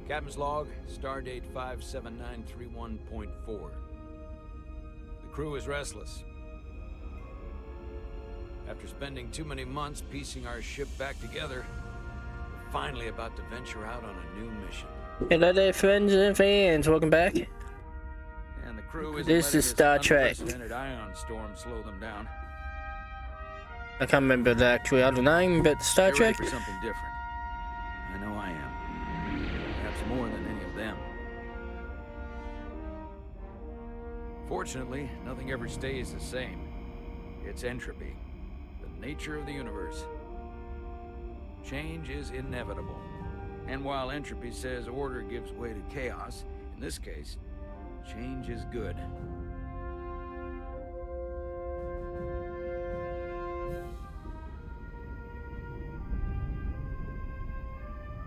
Captain's log, stardate 57931.4. The crew is restless. After spending too many months piecing our ship back together, we're finally about to venture out on a new mission. Hello there, friends and fans. Welcome back. And the crew isn't This letting is Star Trek. unprecedented ion storm slow them down. I can't remember the actual other name, but Star They're ready Trek. for something different. I know I am. Perhaps more than any of them. Fortunately, nothing ever stays the same. It's entropy, the nature of the universe. Change is inevitable. And while entropy says order gives way to chaos, in this case, change is good.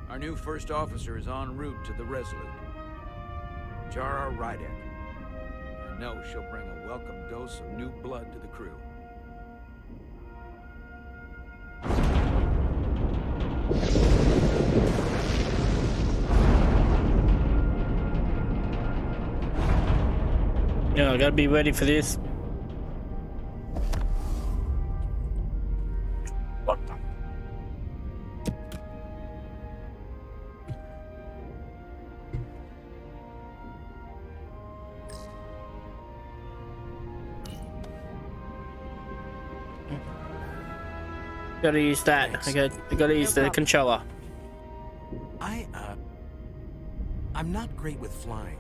Our new first officer is en route to the Resolute. Jara Rydek. I know she'll bring a welcome dose of new blood to the crew. Yeah, I gotta be ready for this. Gotta use that. I gotta use the controller. I'm not great with flying.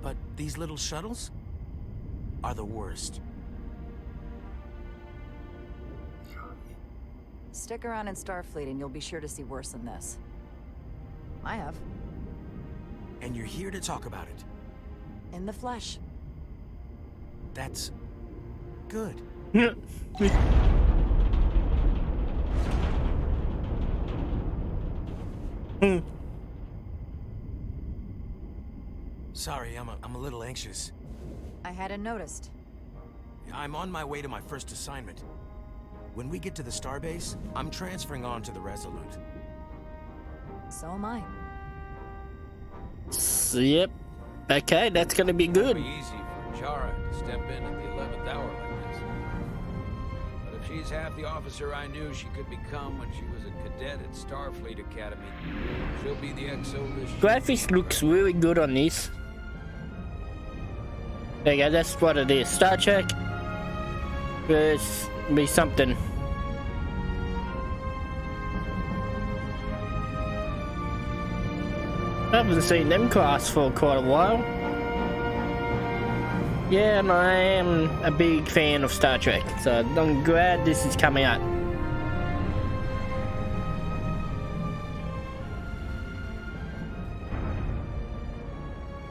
But these little shuttles are the worst. Stick around in Starfleet and you'll be sure to see worse than this. I have. And you're here to talk about it. In the flesh. That's good. Sorry, I'm a little anxious. I hadn't noticed. I'm on my way to my first assignment. When we get to the starbase, I'm transferring on to the Resolute. So am I. Yep. Okay, that's gonna be good. It'll be easy for Jara to step in at the 11th hour like this. But if she's half the officer I knew she could become when she was a cadet at Starfleet Academy, she'll be the XO this year. Graphics looks really good on this. There you go, that's what it is. Star Trek. There's be something. I haven't seen them class for quite a while. Yeah, and I am a big fan of Star Trek, so I'm glad this is coming out.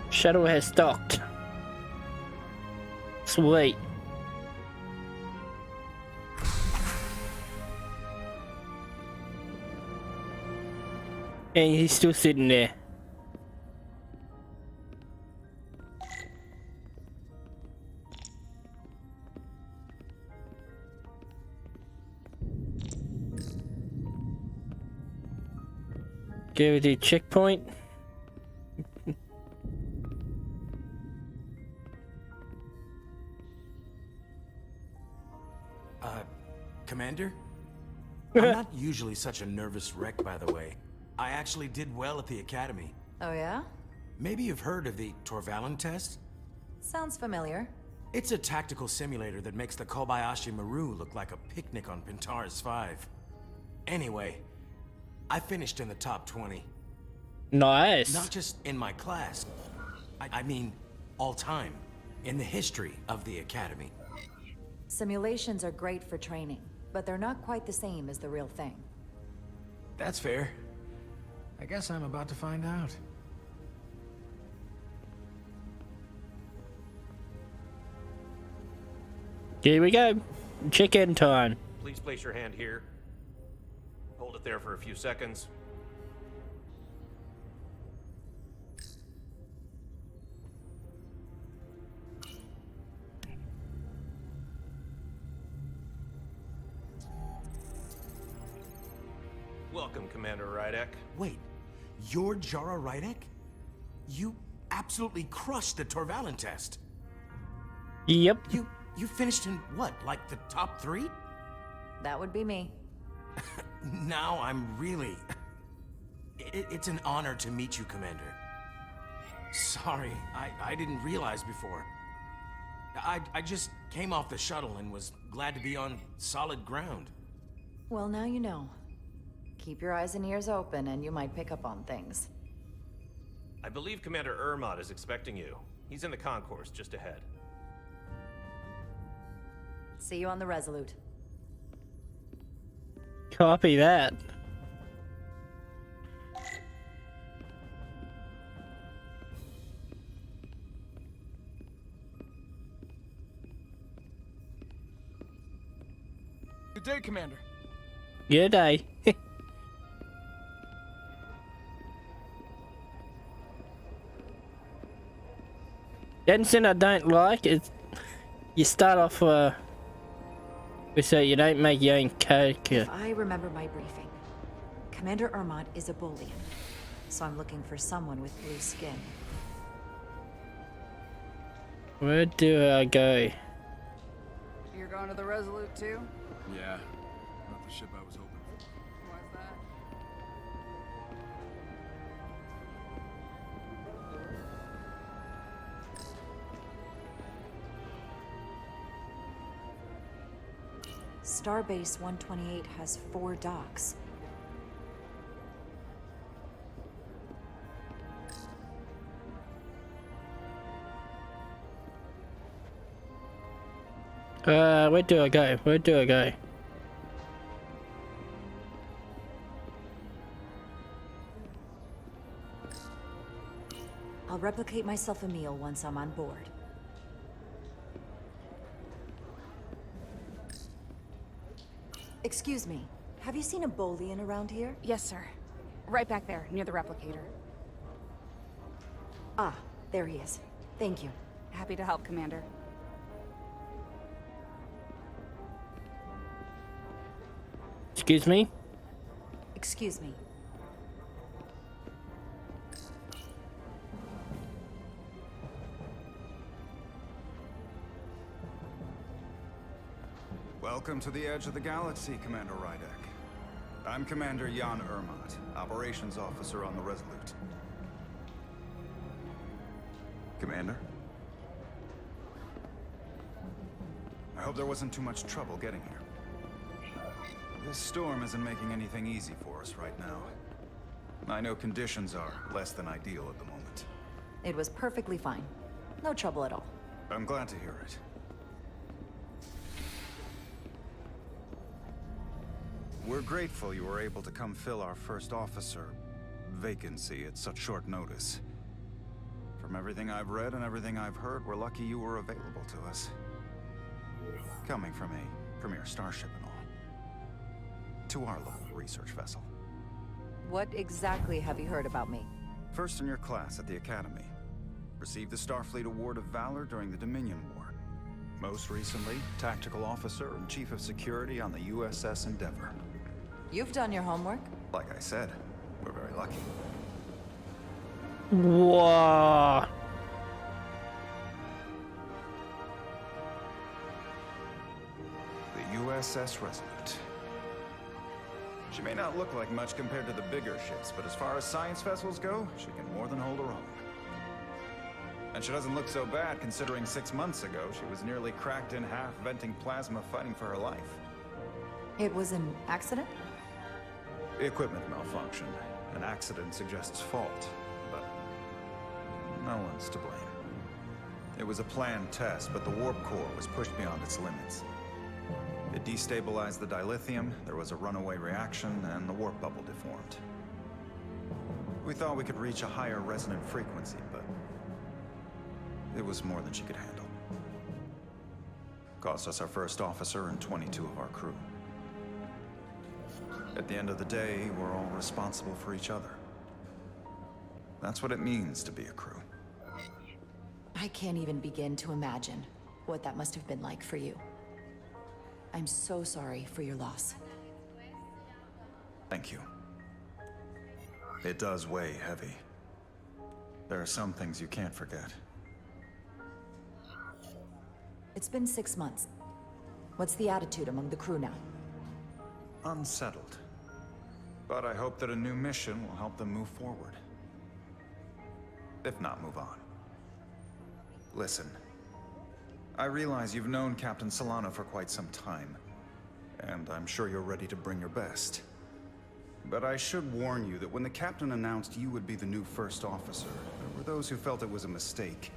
Shuttle has docked. Sweet. And he's still sitting there. Gravity checkpoint. Commander? I'm not usually such a nervous wreck, by the way. I actually did well at the Academy. Oh yeah? Maybe you've heard of the Torvalin test? Sounds familiar. It's a tactical simulator that makes the Kobayashi Maru look like a picnic on Pintaris 5. Anyway, I finished in the top 20. Nice. Not just in my class. I mean, all time. In the history of the Academy. Simulations are great for training, but they're not quite the same as the real thing. That's fair. I guess I'm about to find out. Here we go. Check-in time. Please place your hand here. Hold it there for a few seconds. Welcome, Commander Rydek. Wait, You're Jara Rydek? You absolutely crushed the Torvalin test. Yep. You finished in what, like the top 3? That would be me. Now I'm really... It's an honor to meet you, Commander. Sorry, I didn't realize before. I just came off the shuttle and was glad to be on solid ground. Well, now you know. Keep your eyes and ears open and you might pick up on things. I believe Commander Ermot is expecting you. He's in the concourse just ahead. See you on the Resolute. Copy that. Good day, Commander. Good day. The only thing I don't like is you start off with so you don't make your own character. If I remember my briefing, Commander Ermot is a Bolian, so I'm looking for someone with blue skin. Where do I go? You're going to the Resolute too? Yeah, not the ship I was hoping for. Why's that? Starbase 128 has 4 docks. Where do I go? Where do I go? I'll replicate myself a meal once I'm on board. Excuse me, have you seen a Bolian around here? Yes, sir. Right back there, near the replicator. Ah, there he is. Thank you. Happy to help, Commander. Excuse me? Excuse me. Welcome to the edge of the galaxy, Commander Rydek. I'm Commander Jan Ermot, Operations Officer on the Resolute. Commander? I hope there wasn't too much trouble getting here. This storm isn't making anything easy for us right now. I know conditions are less than ideal at the moment. It was perfectly fine. No trouble at all. I'm glad to hear it. We're grateful you were able to come fill our first officer vacancy at such short notice. From everything I've read and everything I've heard, we're lucky you were available to us. Coming from a premier starship and all. To our little research vessel. What exactly have you heard about me? First in your class at the Academy. Received the Starfleet Award of Valor during the Dominion War. Most recently, Tactical Officer and Chief of Security on the USS Endeavor. You've done your homework? Like I said, we're very lucky. Whoa. The USS Resolute. She may not look like much compared to the bigger ships, but as far as science vessels go, she can more than hold her own. And she doesn't look so bad considering 6 months ago she was nearly cracked in half, venting plasma, fighting for her life. It was an accident? Equipment malfunction. An accident suggests fault, but no one's to blame. It was a planned test, but the warp core was pushed beyond its limits. It destabilized the dilithium, there was a runaway reaction, and the warp bubble deformed. We thought we could reach a higher resonant frequency, but it was more than she could handle. Cost us our first officer and 22 of our crew. At the end of the day, we're all responsible for each other. That's what it means to be a crew. I can't even begin to imagine what that must have been like for you. I'm so sorry for your loss. Thank you. It does weigh heavy. There are some things you can't forget. It's been 6 months. What's the attitude among the crew now? Unsettled. But I hope that a new mission will help them move forward. If not, move on. Listen. I realize you've known Captain Solano for quite some time, and I'm sure you're ready to bring your best. But I should warn you that when the captain announced you would be the new first officer, there were those who felt it was a mistake,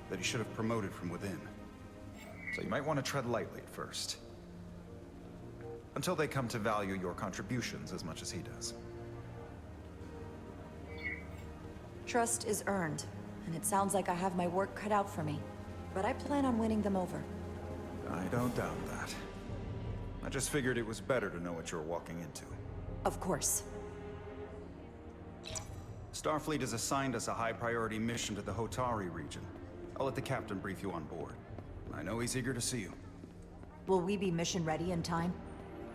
that he should have promoted from within. So you might want to tread lightly at first. Until they come to value your contributions as much as he does. Trust is earned, and it sounds like I have my work cut out for me. But I plan on winning them over. I don't doubt that. I just figured it was better to know what you're walking into. Of course. Starfleet has assigned us a high-priority mission to the Hotari region. I'll let the captain brief you on board. I know he's eager to see you. Will we be mission ready in time?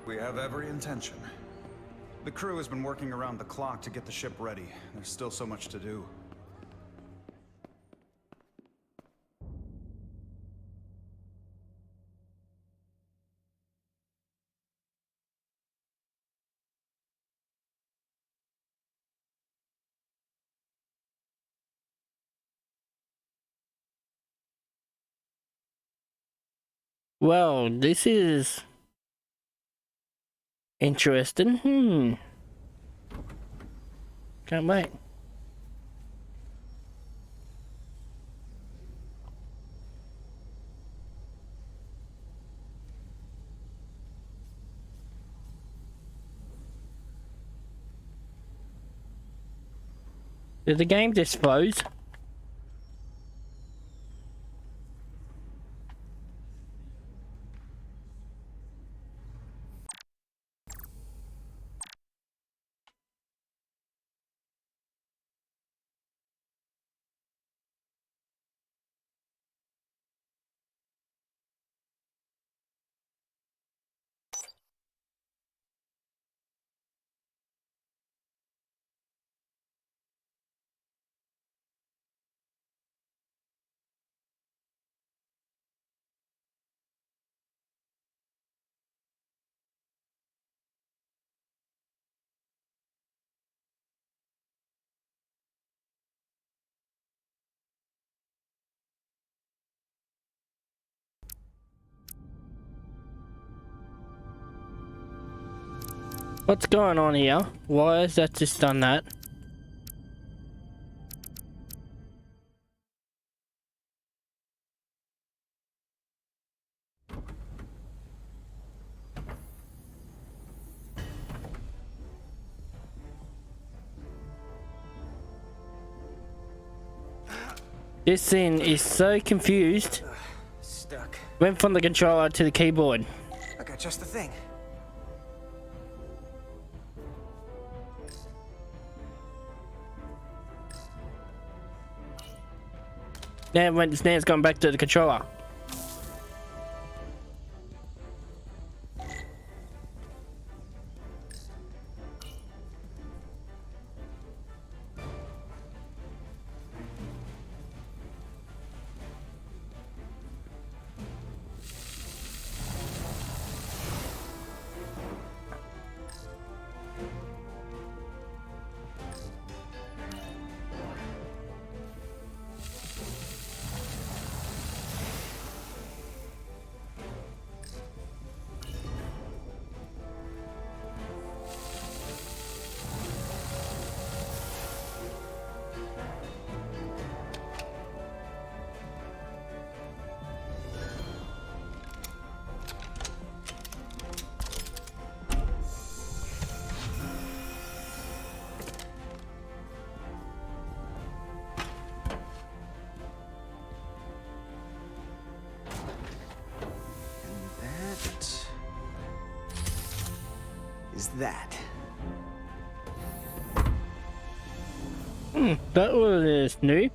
We have every intention. The crew has been working around the clock to get the ship ready. There's still so much to do. Well, this is interesting. Can't wait. Did the game just froze? What's going on here? Why has that just done that? This thing is so confused. Stuck. Went from the controller to the keyboard. I got just the thing. Now it's gone back to the controller. That. That was new.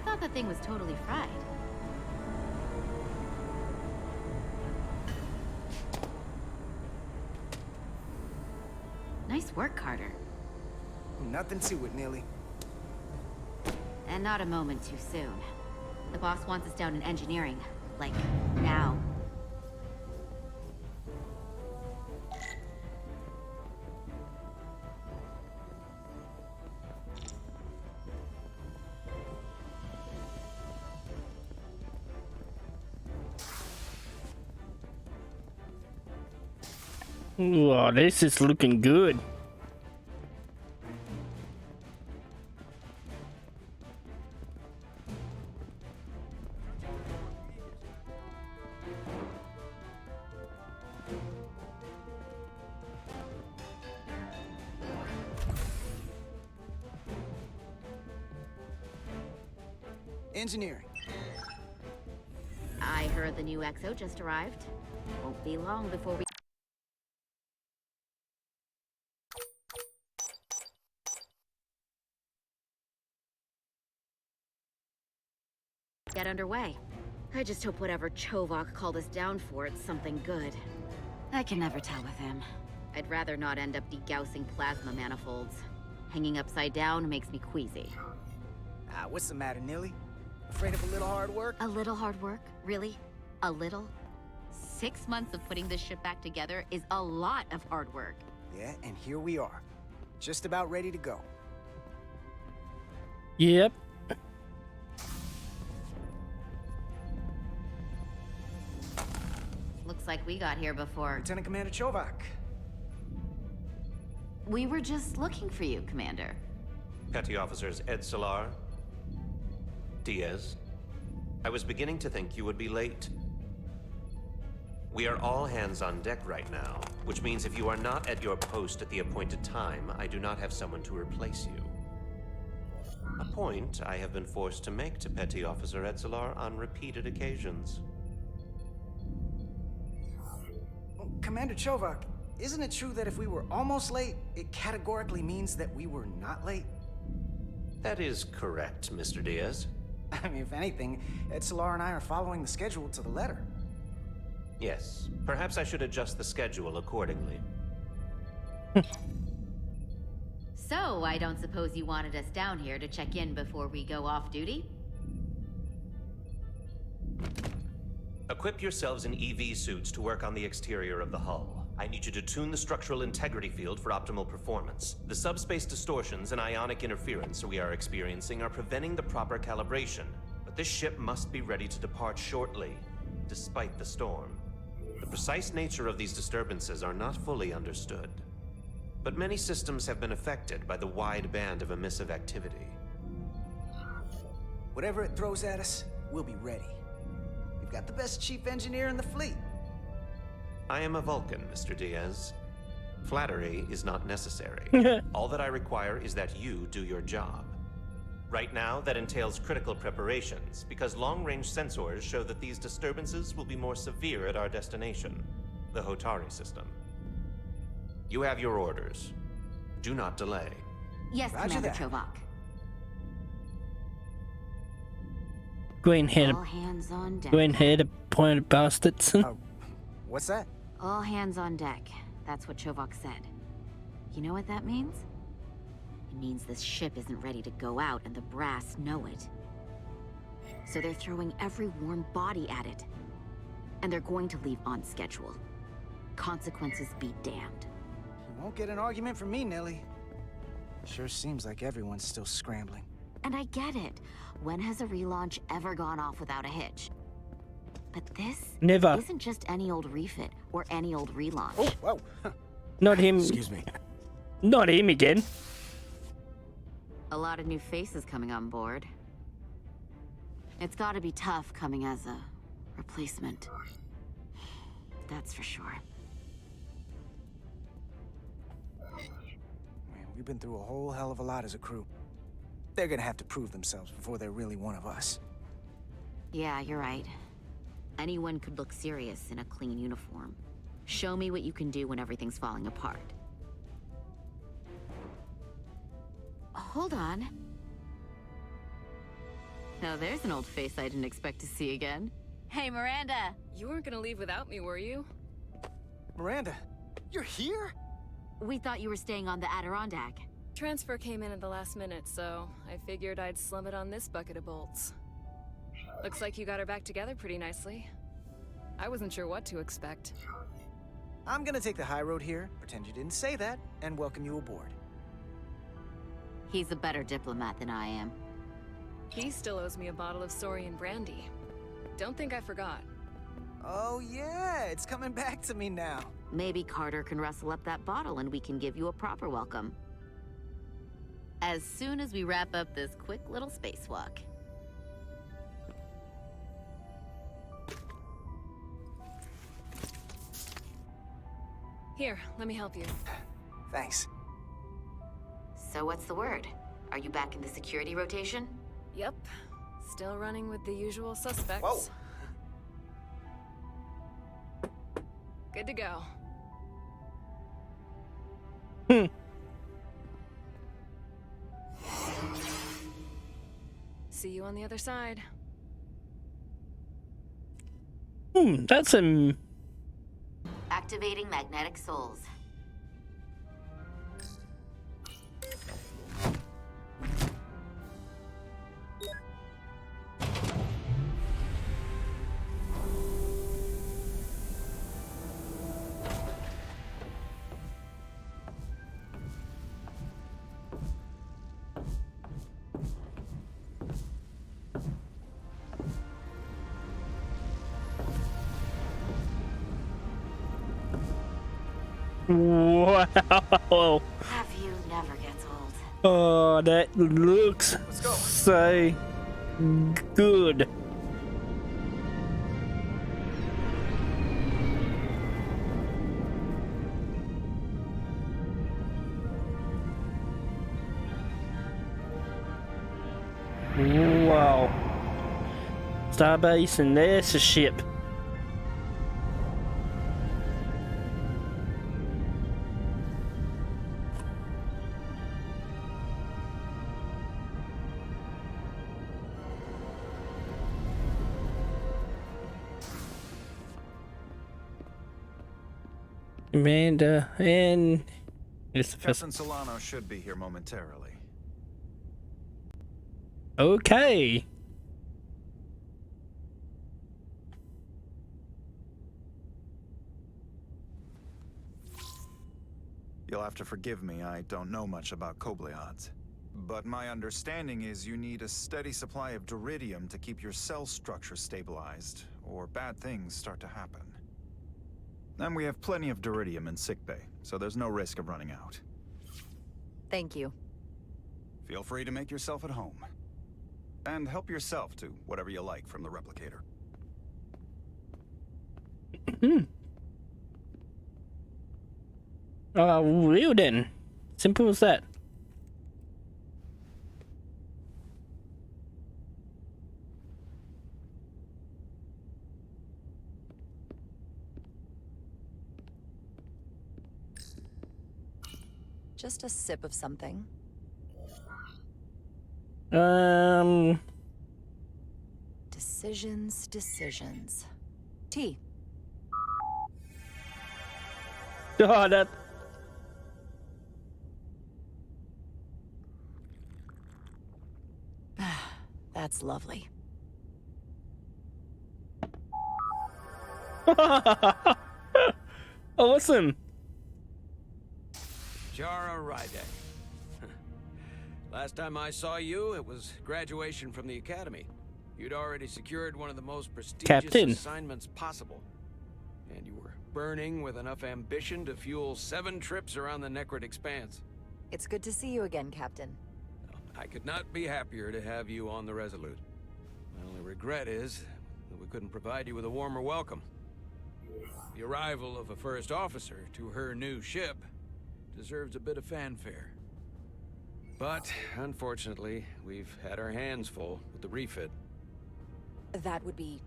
thought that thing was totally fried. Nice work, Carter. Nothing to it, Neely. And not a moment too soon. The boss wants us down in engineering. Like, now. Wow, this is looking good. Engineering. I heard the new XO just arrived. Won't be long before we... get underway. I just hope whatever Chovak called us down for, it's something good. I can never tell with him. I'd rather not end up degaussing plasma manifolds. Hanging upside down makes me queasy. What's the matter, Neely? Afraid of a little hard work? A little hard work? Really? A little? 6 months of putting this ship back together is a lot of hard work. Yeah, and here we are. Just about ready to go. Yep. Looks like we got here before. Lieutenant Commander Chovak. We were just looking for you, Commander. Petty Officers Edselar, Diaz. I was beginning to think you would be late. We are all hands on deck right now, which means if you are not at your post at the appointed time, I do not have someone to replace you. A point I have been forced to make to Petty Officer Edselar on repeated occasions. Commander Chovak, isn't it true that if we were almost late, it categorically means that we were not late? That is correct, Mr. Diaz. I mean, if anything, Edselar and I are following the schedule to the letter. Yes, perhaps I should adjust the schedule accordingly. So, I don't suppose you wanted us down here to check in before we go off duty? Equip yourselves in EV suits to work on the exterior of the hull. I need you to tune the structural integrity field for optimal performance. The subspace distortions and ionic interference we are experiencing are preventing the proper calibration. But this ship must be ready to depart shortly, despite the storm. The precise nature of these disturbances are not fully understood. But many systems have been affected by the wide band of emissive activity. Whatever it throws at us, we'll be ready. We've got the best chief engineer in the fleet. I am a Vulcan, Mr. Diaz. Flattery is not necessary. All that I require is that you do your job. Right now, that entails critical preparations, because long-range sensors show that these disturbances will be more severe at our destination, the Hotari system. You have your orders. Do not delay. Yes, Roger Commander that. Chovak. Green-headed, All hands on deck. green-headed, pointed bastards. What's that? All hands on deck. That's what Chovak said. You know what that means? It means this ship isn't ready to go out and the brass know it. So they're throwing every warm body at it. And they're going to leave on schedule. Consequences be damned. You won't get an argument from me, Nelly. Sure seems like everyone's still scrambling. And I get it. When has a relaunch ever gone off without a hitch? But this Never. isn't just any old refit or any old relaunch. Oh, whoa. Not him. Excuse me. Not him again. A lot of new faces coming on board. It's gotta be tough coming as a replacement. That's for sure. Man, we've been through a whole hell of a lot as a crew. They're gonna have to prove themselves before they're really one of us. Yeah, you're right. Anyone could look serious in a clean uniform. Show me what you can do when everything's falling apart. Hold on. Now there's an old face I didn't expect to see again. Hey, Miranda! You weren't gonna leave without me, were you? Miranda, you're here? We thought you were staying on the Adirondack. Transfer came in at the last minute, so I figured I'd slum it on this bucket of bolts. Looks like you got her back together pretty nicely. I wasn't sure what to expect. I'm gonna take the high road here, pretend you didn't say that, and welcome you aboard. He's a better diplomat than I am. He still owes me a bottle of Saurian brandy. Don't think I forgot. Oh yeah, it's coming back to me now. Maybe Carter can rustle up that bottle and we can give you a proper welcome. As soon as we wrap up this quick little spacewalk. Here, let me help you. Thanks. So what's the word? Are you back in the security rotation? Yep. Still running with the usual suspects. Whoa! Good to go. See you on the other side. That's a... Activating magnetic souls. Wow. Have you never gets old. Oh, that looks so good. Wow. Starbase, and there's a ship. Amanda and it's the first. Captain Solano should be here momentarily. Okay. You'll have to forgive me, I don't know much about Kobleods. But my understanding is you need a steady supply of duridium to keep your cell structure stabilized, or bad things start to happen. And we have plenty of duridium in sickbay, so there's no risk of running out. Thank you. Feel free to make yourself at home. And help yourself to whatever you like from the replicator. Real then. Simple as that. Just a sip of something. Decisions, decisions. Tea. Oh, that. That's lovely. Awesome. Jara Ryday. Last time I saw you, it was graduation from the academy. You'd already secured one of the most prestigious Captain. assignments possible. And you were burning with enough ambition to fuel 7 trips around the Necrid Expanse. It's good to see you again, Captain. I could not be happier to have you on the Resolute. My only regret is that we couldn't provide you with a warmer welcome. The arrival of a first officer to her new ship deserves a bit of fanfare. But, unfortunately, we've had our hands full with the refit. That would be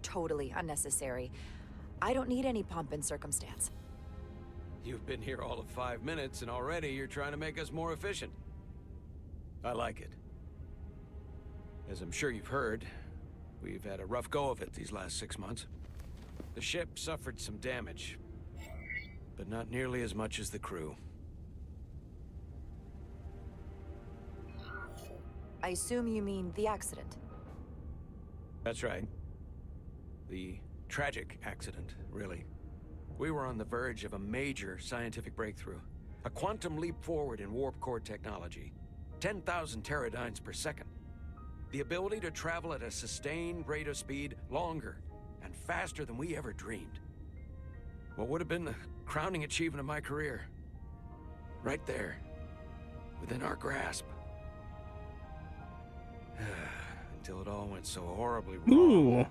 totally unnecessary. I don't need any pomp and circumstance. You've been here all of 5 minutes, and already you're trying to make us more efficient. I like it. As I'm sure you've heard, we've had a rough go of it these last 6 months. The ship suffered some damage, but not nearly as much as the crew. I assume you mean the accident. That's right. The tragic accident, really. We were on the verge of a major scientific breakthrough. A quantum leap forward in warp core technology. 10,000 teradynes per second. The ability to travel at a sustained rate of speed longer and faster than we ever dreamed. What would have been the crowning achievement of my career. Right there. Within our grasp. Until it all went so horribly wrong. Ooh.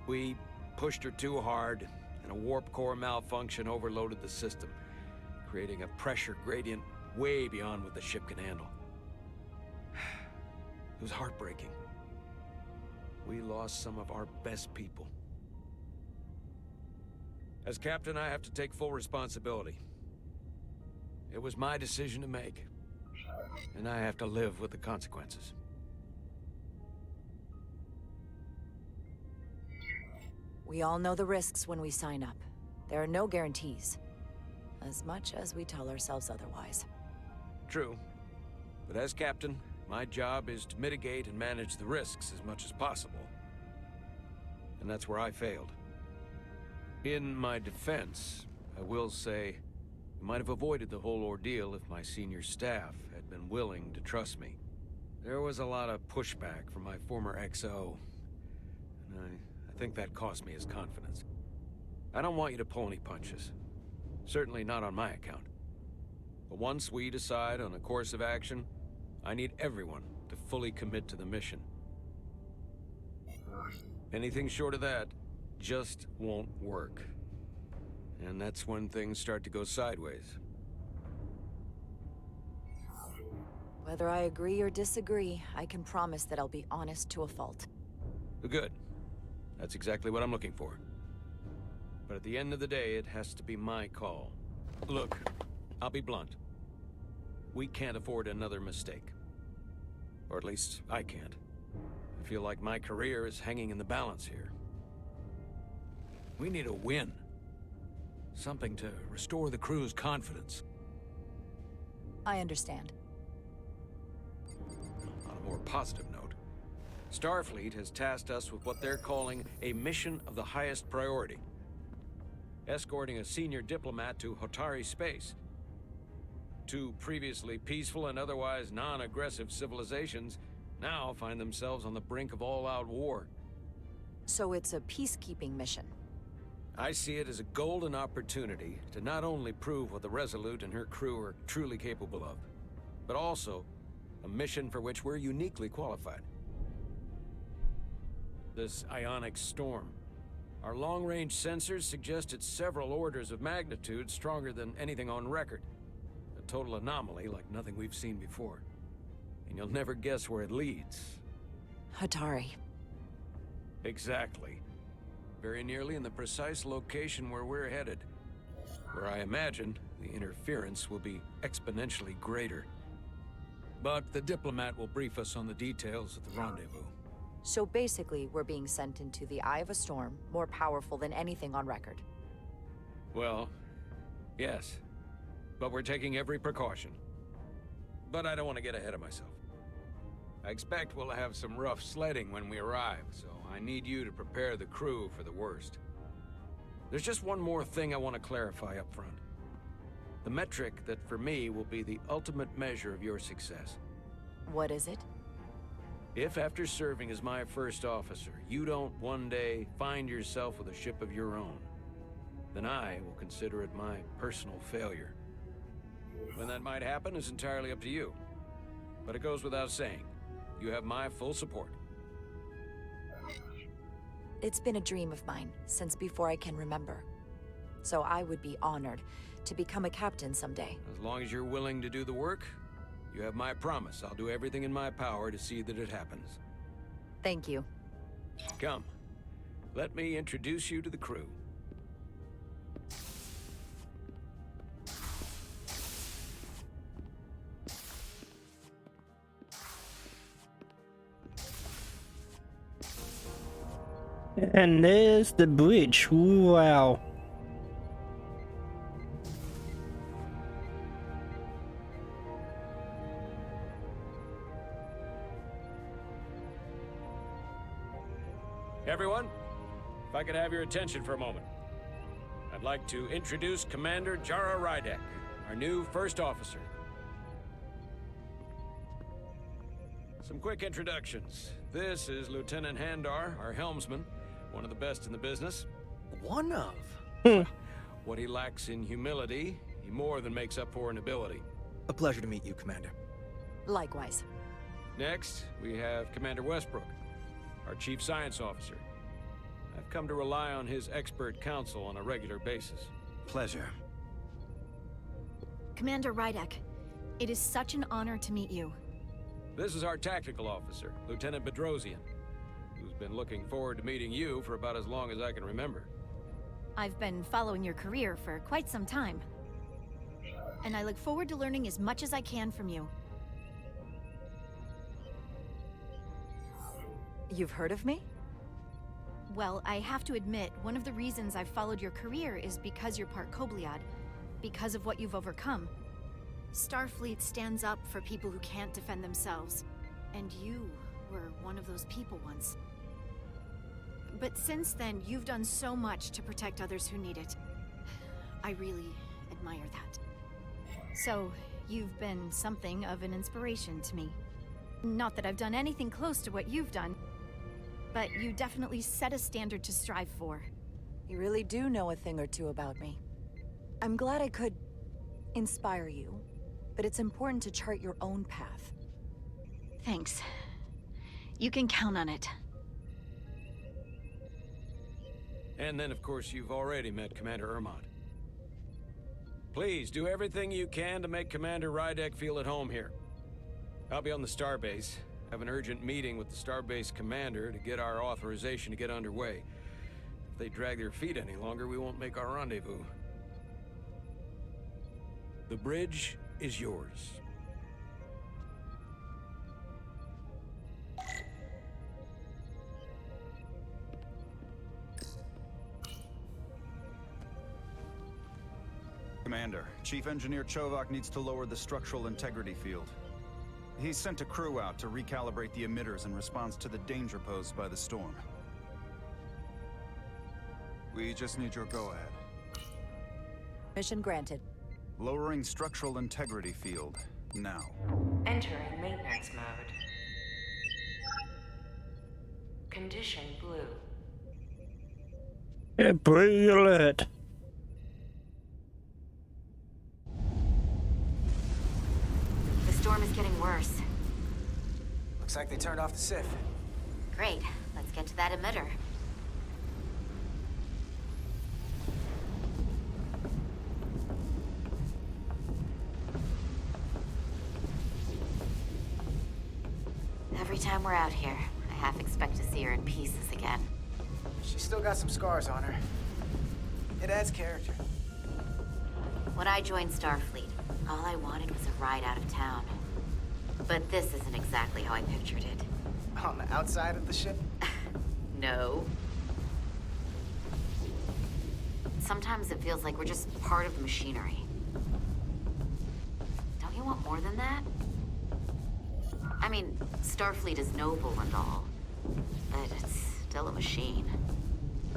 We pushed her too hard, and a warp core malfunction overloaded the system, creating a pressure gradient way beyond what the ship can handle. It was heartbreaking. We lost some of our best people. As captain, I have to take full responsibility. It was my decision to make, and I have to live with the consequences. We all know the risks when we sign up. There are no guarantees. As much as we tell ourselves otherwise. True. But as captain, my job is to mitigate and manage the risks as much as possible. And that's where I failed. In my defense, I will say, we might have avoided the whole ordeal if my senior staff had been willing to trust me. There was a lot of pushback from my former XO, and I think that cost me his confidence. I don't want you to pull any punches. Certainly not on my account. But once we decide on a course of action, I need everyone to fully commit to the mission. Anything short of that just won't work. And that's when things start to go sideways. Whether I agree or disagree, I can promise that I'll be honest to a fault. Good. That's exactly what I'm looking for. But at the end of the day, it has to be my call. Look, I'll be blunt. We can't afford another mistake. Or at least, I can't. I feel like my career is hanging in the balance here. We need a win. Something to restore the crew's confidence. I understand. On a more positive note, Starfleet has tasked us with what they're calling a mission of the highest priority. Escorting a senior diplomat to Hotari space. Two previously peaceful and otherwise non-aggressive civilizations now find themselves on the brink of all-out war. So it's a peacekeeping mission. I see it as a golden opportunity to not only prove what the Resolute and her crew are truly capable of, but also a mission for which we're uniquely qualified. This ionic storm. Our long-range sensors suggest it's several orders of magnitude stronger than anything on record. A total anomaly like nothing we've seen before. And you'll never guess where it leads. Hotari. Exactly. Very nearly in the precise location where we're headed. Where I imagine the interference will be exponentially greater. But the diplomat will brief us on the details at the rendezvous. So basically, we're being sent into the eye of a storm, more powerful than anything on record. Well, yes. But we're taking every precaution. But I don't want to get ahead of myself. I expect we'll have some rough sledding when we arrive, so I need you to prepare the crew for the worst. There's just one more thing I want to clarify up front. The metric that for me will be the ultimate measure of your success. What is it? If after serving as my first officer, you don't one day find yourself with a ship of your own, then I will consider it my personal failure. When that might happen is entirely up to you. But it goes without saying, you have my full support. It's been a dream of mine since before I can remember. So I would be honored to become a captain someday. As long as you're willing to do the work, you have my promise. I'll do everything in my power to see that it happens. Thank you. Come, let me introduce you to the crew. And there's the bridge. Wow. Everyone, if I could have your attention for a moment. I'd like to introduce Commander Jara Rydek, our new first officer. Some quick introductions. This is Lieutenant Handar, our helmsman, one of the best in the business. One of? What he lacks in humility, he more than makes up for in ability. A pleasure to meet you, Commander. Likewise. Next, we have Commander Westbrook, our chief science officer. I've come to rely on his expert counsel on a regular basis. Pleasure. Commander Rydek, it is such an honor to meet you. This is our tactical officer, Lieutenant Bedrosian, who's been looking forward to meeting you for about as long as I can remember. I've been following your career for quite some time, and I look forward to learning as much as I can from you. You've heard of me? Well, I have to admit, one of the reasons I've followed your career is because you're part Kobliad, because of what you've overcome. Starfleet stands up for people who can't defend themselves, and you were one of those people once. But since then, you've done so much to protect others who need it. I really admire that. So, you've been something of an inspiration to me. Not that I've done anything close to what you've done, but you definitely set a standard to strive for. You really do know a thing or two about me. I'm glad I could inspire you, but it's important to chart your own path. Thanks. You can count on it. And then, of course, you've already met Commander Ermont. Please, do everything you can to make Commander Rydek feel at home here. I'll be on the starbase. Have an urgent meeting with the starbase commander to get our authorization to get underway. If they drag their feet any longer, we won't make our rendezvous. The bridge is yours. Commander, Chief Engineer Chovak needs to lower the structural integrity field. He's sent a crew out to recalibrate the emitters in response to the danger posed by the storm. We just need your go-ahead. Mission granted. Lowering structural integrity field, now. Entering maintenance mode. Condition blue. Blue alert. The storm is getting worse. Looks like they turned off the SIF. Great. Let's get to that emitter. Every time we're out here, I half expect to see her in pieces again. She's still got some scars on her. It adds character. When I joined Starfleet, all I wanted was a ride out of town. But this isn't exactly how I pictured it. On the outside of the ship? No. Sometimes it feels like we're just part of the machinery. Don't you want more than that? I mean, Starfleet is noble and all, but it's still a machine.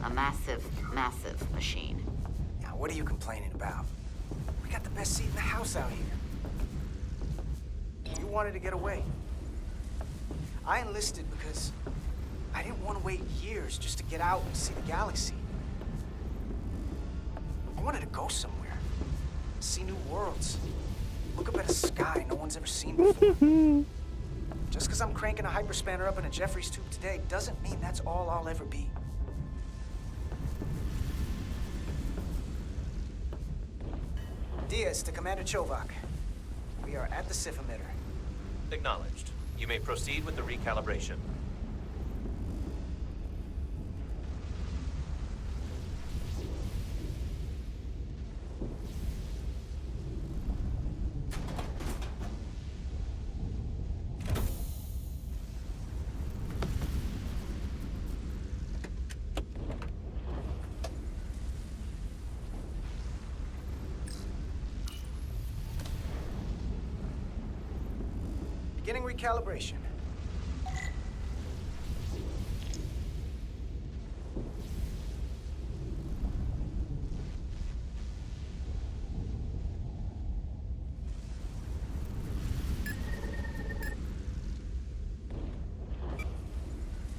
A massive, massive machine. Now, what are you complaining about? We got the best seat in the house out here. You wanted to get away. I enlisted because I didn't want to wait years just to get out and see the galaxy. I wanted to go somewhere, see new worlds, look up at a sky no one's ever seen before. Just because I'm cranking a hyperspanner up in a Jeffries tube today doesn't mean that's all I'll ever be. Diaz to Commander Chovak. We are at the SIF emitter. Acknowledged. You may proceed with the recalibration. Beginning recalibration.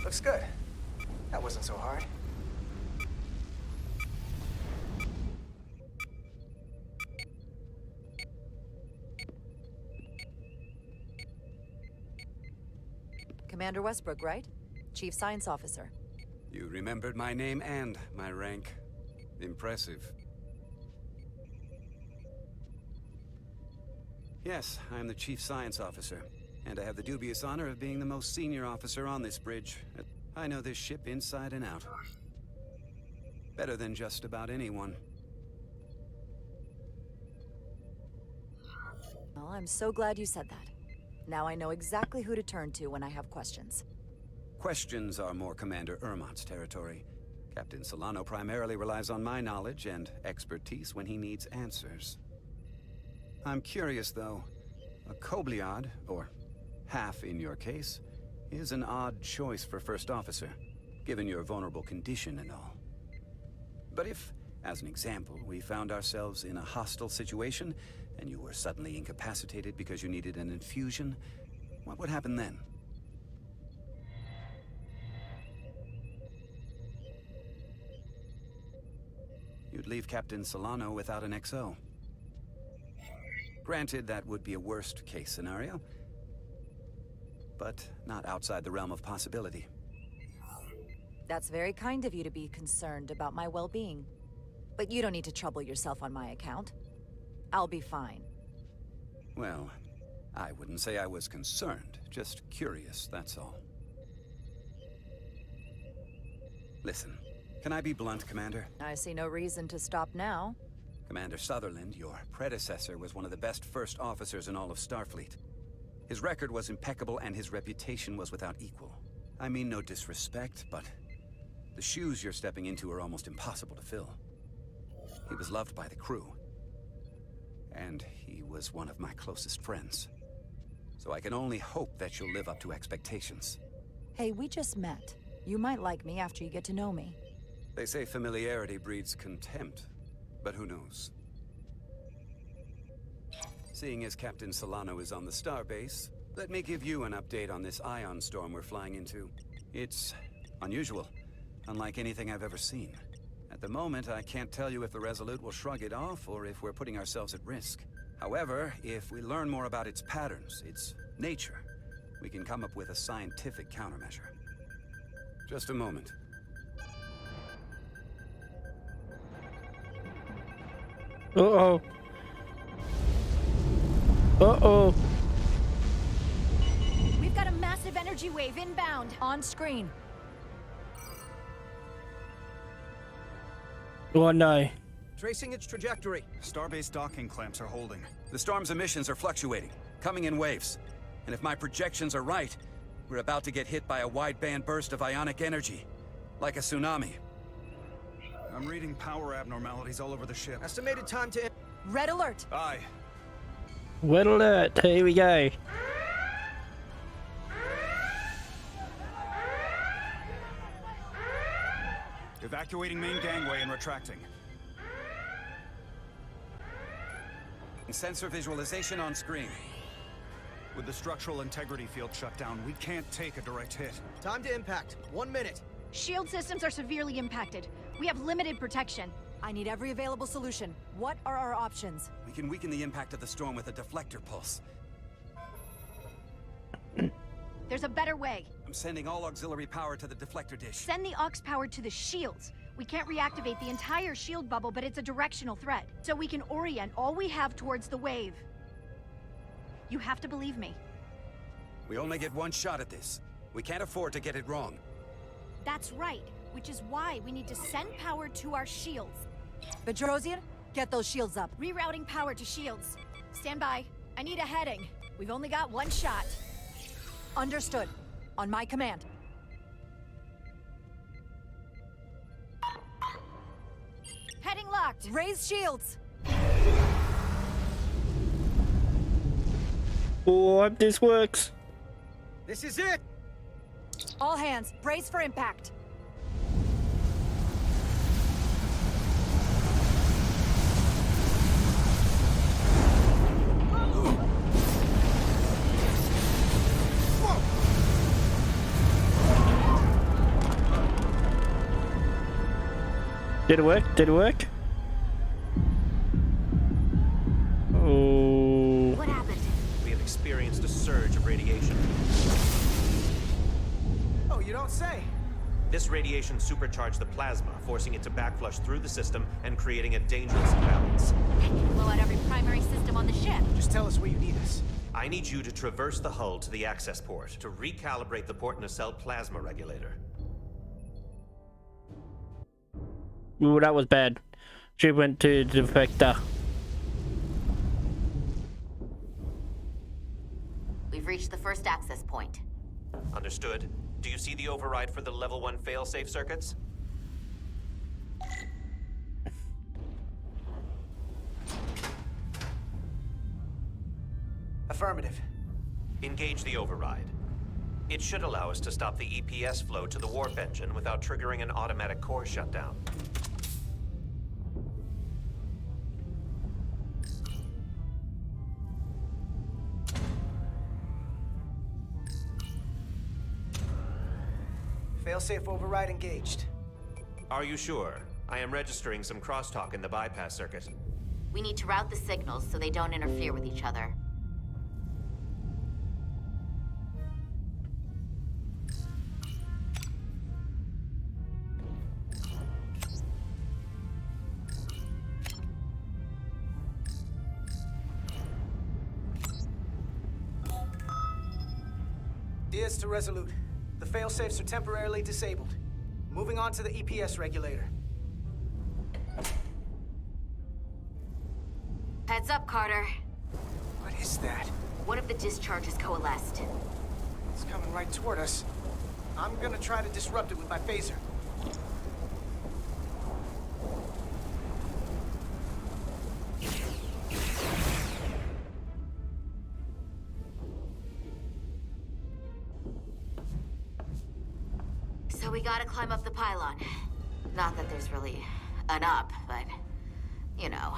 Looks good. That wasn't so hard. Commander Westbrook, right? Chief Science Officer. You remembered my name and my rank. Impressive. Yes, I am the Chief Science Officer, and I have the dubious honor of being the most senior officer on this bridge. I know this ship inside and out. Better than just about anyone. Well, I'm so glad you said that. Now I know exactly who to turn to when I have questions. Questions are more Commander Ermont's territory. Captain Solano primarily relies on my knowledge and expertise when he needs answers. I'm curious, though. A Kobliad, or half in your case, is an odd choice for First Officer, given your vulnerable condition and all. But if, as an example, we found ourselves in a hostile situation, and you were suddenly incapacitated because you needed an infusion, what would happen then? You'd leave Captain Solano without an XO. Granted, that would be a worst-case scenario, but not outside the realm of possibility. That's very kind of you to be concerned about my well-being. But you don't need to trouble yourself on my account. I'll be fine. Well, I wouldn't say I was concerned, just curious, that's all. Listen, can I be blunt, Commander? I see no reason to stop now. Commander Sutherland, your predecessor, was one of the best first officers in all of Starfleet. His record was impeccable and his reputation was without equal. I mean no disrespect, but the shoes you're stepping into are almost impossible to fill. He was loved by the crew. And he was one of my closest friends. So I can only hope that you'll live up to expectations. Hey, we just met. You might like me after you get to know me. They say familiarity breeds contempt, but who knows? Seeing as Captain Solano is on the starbase, let me give you an update on this ion storm we're flying into. It's unusual, unlike anything I've ever seen. At the moment, I can't tell you if the Resolute will shrug it off or if we're putting ourselves at risk. However, if we learn more about its patterns, its nature, we can come up with a scientific countermeasure. Just a moment. Uh-oh. Uh-oh. We've got a massive energy wave inbound. On screen. Oh no. Tracing its trajectory. Starbase docking clamps are holding. The storm's emissions are fluctuating, coming in waves. And if my projections are right, we're about to get hit by a wideband burst of ionic energy. Like a tsunami. I'm reading power abnormalities all over the ship. Estimated time to... Red alert! Aye. Red alert. Here we go. Evacuating main gangway and retracting. Sensor visualization on screen. With the structural integrity field shut down, we can't take a direct hit. Time to impact. 1 minute. Shield systems are severely impacted. We have limited protection. I need every available solution. What are our options? We can weaken the impact of the storm with a deflector pulse. There's a better way. I'm sending all auxiliary power to the deflector dish. Send the aux power to the shields. We can't reactivate the entire shield bubble, but it's a directional thread. So we can orient all we have towards the wave. You have to believe me. We only get one shot at this. We can't afford to get it wrong. That's right, which is why we need to send power to our shields. Bedrosian, get those shields up. Rerouting power to shields. Stand by. I need a heading. We've only got one shot. Understood. On my command. Heading locked. Raise shields. Oh, I hope this works. This is it! All hands, brace for impact. Did it work? Did it work? Oh. What happened? We have experienced a surge of radiation. Oh, you don't say. This radiation supercharged the plasma, forcing it to backflush through the system and creating a dangerous imbalance. That can blow out every primary system on the ship. Just tell us where you need us. I need you to traverse the hull to the access port to recalibrate the port nacelle plasma regulator. Ooh, that was bad. She went to the defector. We've reached the first access point. Understood. Do you see the override for the level 1 failsafe circuits? Affirmative. Engage the override. It should allow us to stop the EPS flow to the warp engine without triggering an automatic core shutdown. Failsafe override engaged. Are you sure? I am registering some crosstalk in the bypass circuit. We need to route the signals so they don't interfere with each other. Diaz to Resolute. The failsafes are temporarily disabled. Moving on to the EPS regulator. Heads up, Carter. What is that? One of the discharges coalesced. It's coming right toward us. I'm gonna try to disrupt it with my phaser. So we gotta climb up the pylon. Not that there's really an up, but, you know.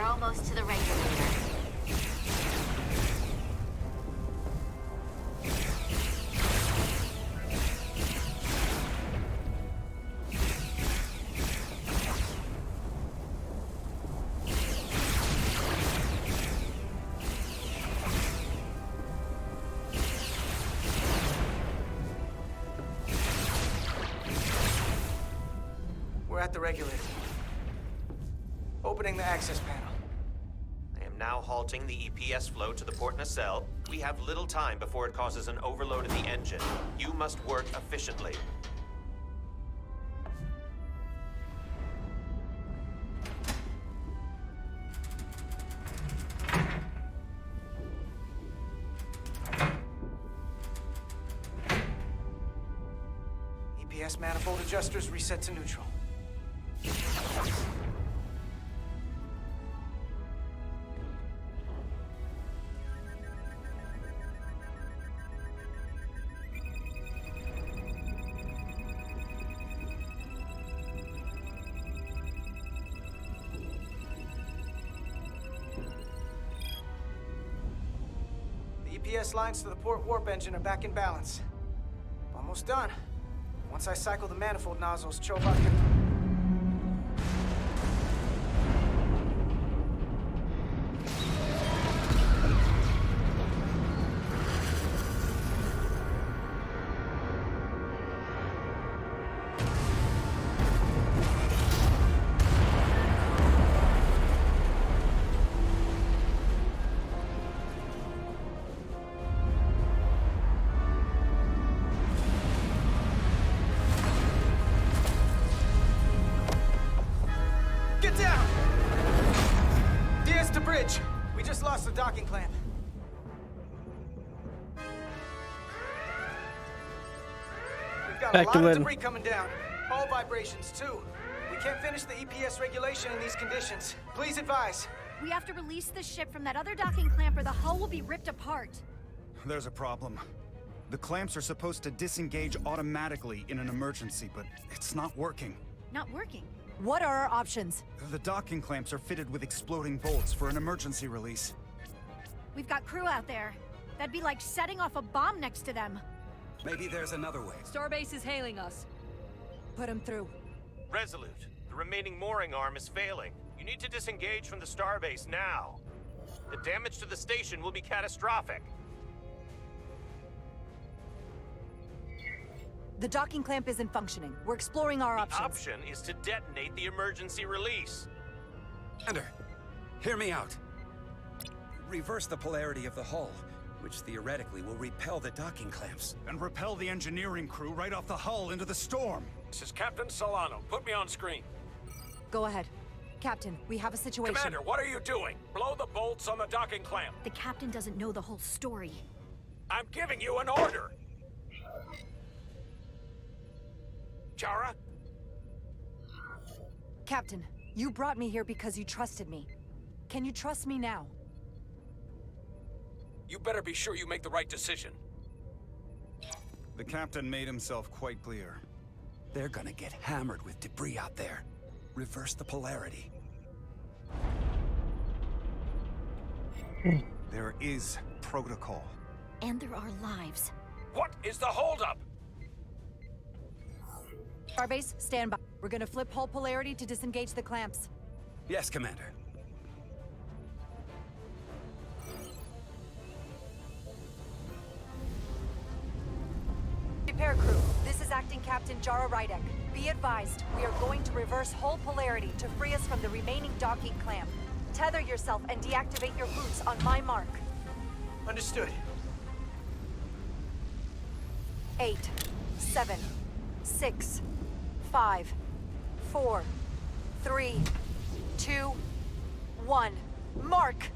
Almost to the regulator. We're at the regulator. Opening the access panel. Now halting the EPS flow to the port nacelle. We have little time before it causes an overload in the engine. You must work efficiently. EPS manifold adjusters reset to neutral. EPS lines to the port warp engine are back in balance. Almost done. Once I cycle the manifold nozzles, Chovok can... Get down! Diaz to bridge. We just lost the docking clamp. We've got Back a to lot of win. debris coming down. Hull vibrations, too. We can't finish the EPS regulation in these conditions. Please advise. We have to release the ship from that other docking clamp or the hull will be ripped apart. There's a problem. The clamps are supposed to disengage automatically in an emergency, but it's not working. Not working. What are our options? The docking clamps are fitted with exploding bolts for an emergency release. We've got crew out there. That'd be like setting off a bomb next to them. Maybe there's another way. Starbase is hailing us. Put him through. Resolute, the remaining mooring arm is failing. You need to disengage from the starbase now. The damage to the station will be catastrophic. The docking clamp isn't functioning. We're exploring our The options. option is to detonate the emergency release. Commander, hear me out. Reverse the polarity of the hull, which theoretically will repel the docking clamps. And repel the engineering crew right off the hull into the storm. This is Captain Solano. Put me on screen. Go ahead. Captain, we have a situation. Commander, what are you doing? Blow the bolts on the docking clamp. The captain doesn't know the whole story. I'm giving you an order. Chara? Captain, you brought me here because you trusted me. Can you trust me now? You better be sure you make the right decision. The captain made himself quite clear. They're gonna get hammered with debris out there. Reverse the polarity. There is protocol. And there are lives. What is the holdup? Starbase, stand by. We're gonna flip hull polarity to disengage the clamps. Yes, Commander. Repair crew, this is Acting Captain Jara Rydek. Be advised, we are going to reverse hull polarity to free us from the remaining docking clamp. Tether yourself and deactivate your boots on my mark. Understood. 8, 7, 6, 5, 4, 3, 2, 1. Mark!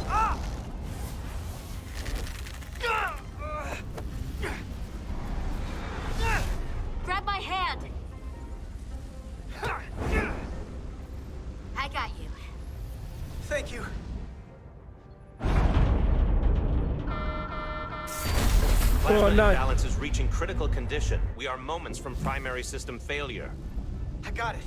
Ah! Grab my hand! I got you. Thank you. Oh, no. Balance is reaching critical condition. We are moments from primary system failure. I got it.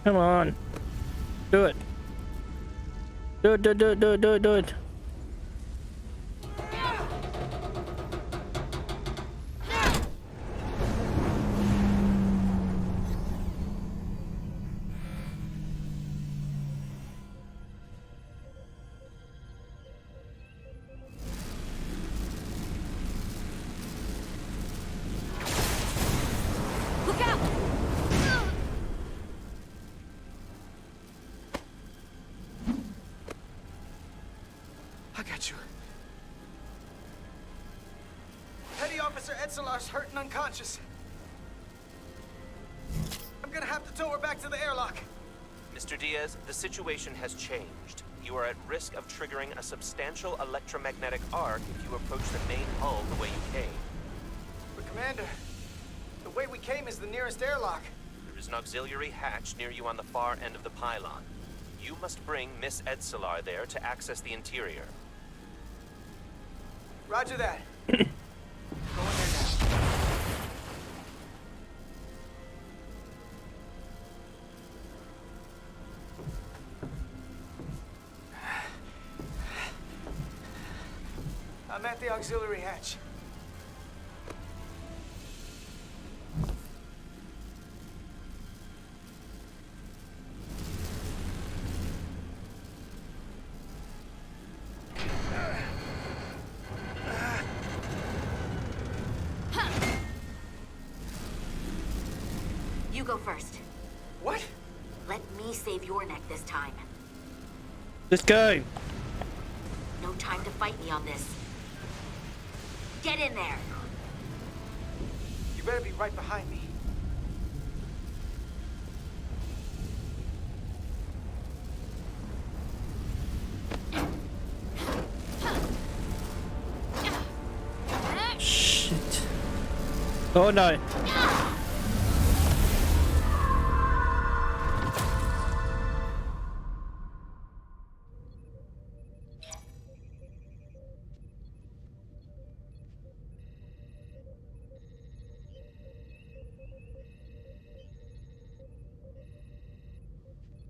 Come on. Do it. Do it, do it, do it, do it, do it, do it. Look out! I got you. Petty Officer Etzelar's hurt and unconscious. I'm gonna have to tow her back to the airlock. Mr. Diaz, the situation has changed. you are at risk of triggering a substantial electromagnetic arc if you approach the main hull the way you came. But Commander, the way we came is the nearest airlock. There is an auxiliary hatch near you on the far end of the pylon. You must bring Miss Edselar there to access the interior. Roger that. Go in there now. I'm at the auxiliary hatch. You go first. What? Let me save your neck this time. Let's go. No time to fight me on this. Get in there. You better be right behind me. Shit. Oh no.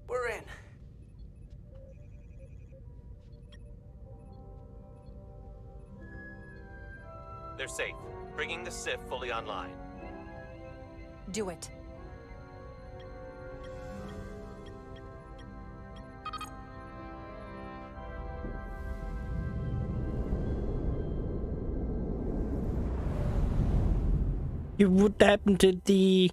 We're in. They're safe, bringing the SIF fully online. Do it. What happened to the...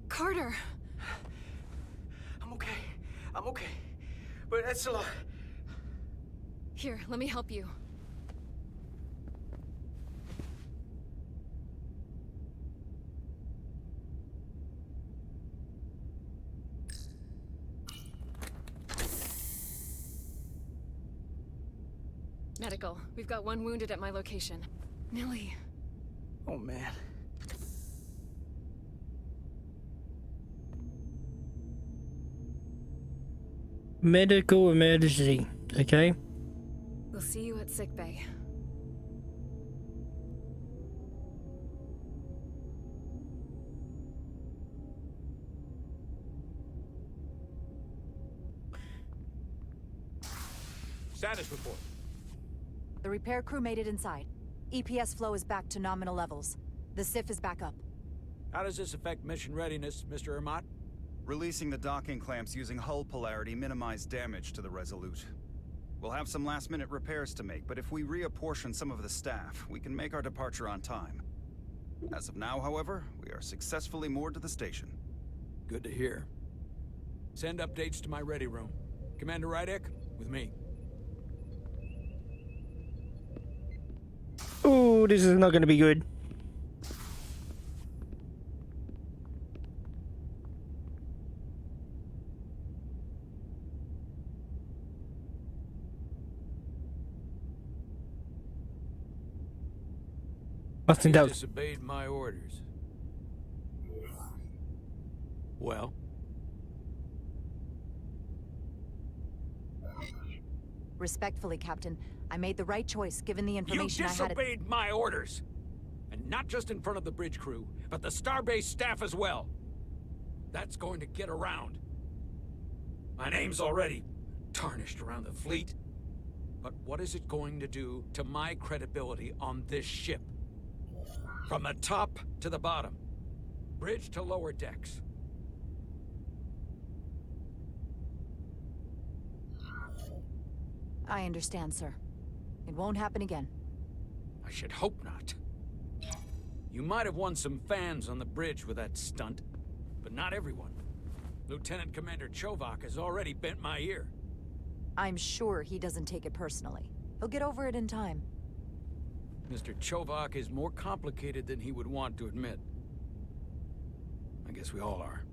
Carter! I'm okay. I'm okay. But Edselar... Here, let me help you. Medical. We've got one wounded at my location. Millie. Oh, man. Medical emergency, okay? We'll see you at sickbay. Status report. The repair crew made it inside. EPS flow is back to nominal levels. The SIF is back up. How does this affect mission readiness, Mr. Ermot? Releasing the docking clamps using hull polarity minimized damage to the Resolute. We'll have some last-minute repairs to make, but if we reapportion some of the staff, we can make our departure on time. As of now, however, we are successfully moored to the station. Good to hear. Send updates to my ready room. Commander Rydek, with me. Oh, this is not going to be good. I think that was... Disobeyed my orders. Well? Respectfully, Captain, I made the right choice given the You information I had. disobeyed my orders! And not just in front of the bridge crew, but the Starbase staff as well. That's going to get around. My name's already tarnished around the fleet. But what is it going to do to my credibility on this ship? From the top to the bottom. Bridge to lower decks. I understand, sir. It won't happen again. I should hope not. You might have won some fans on the bridge with that stunt, but not everyone. Lieutenant Commander Chovak has already bent my ear. I'm sure he doesn't take it personally. He'll get over it in time. Mr. Chovak is more complicated than he would want to admit. I guess we all are.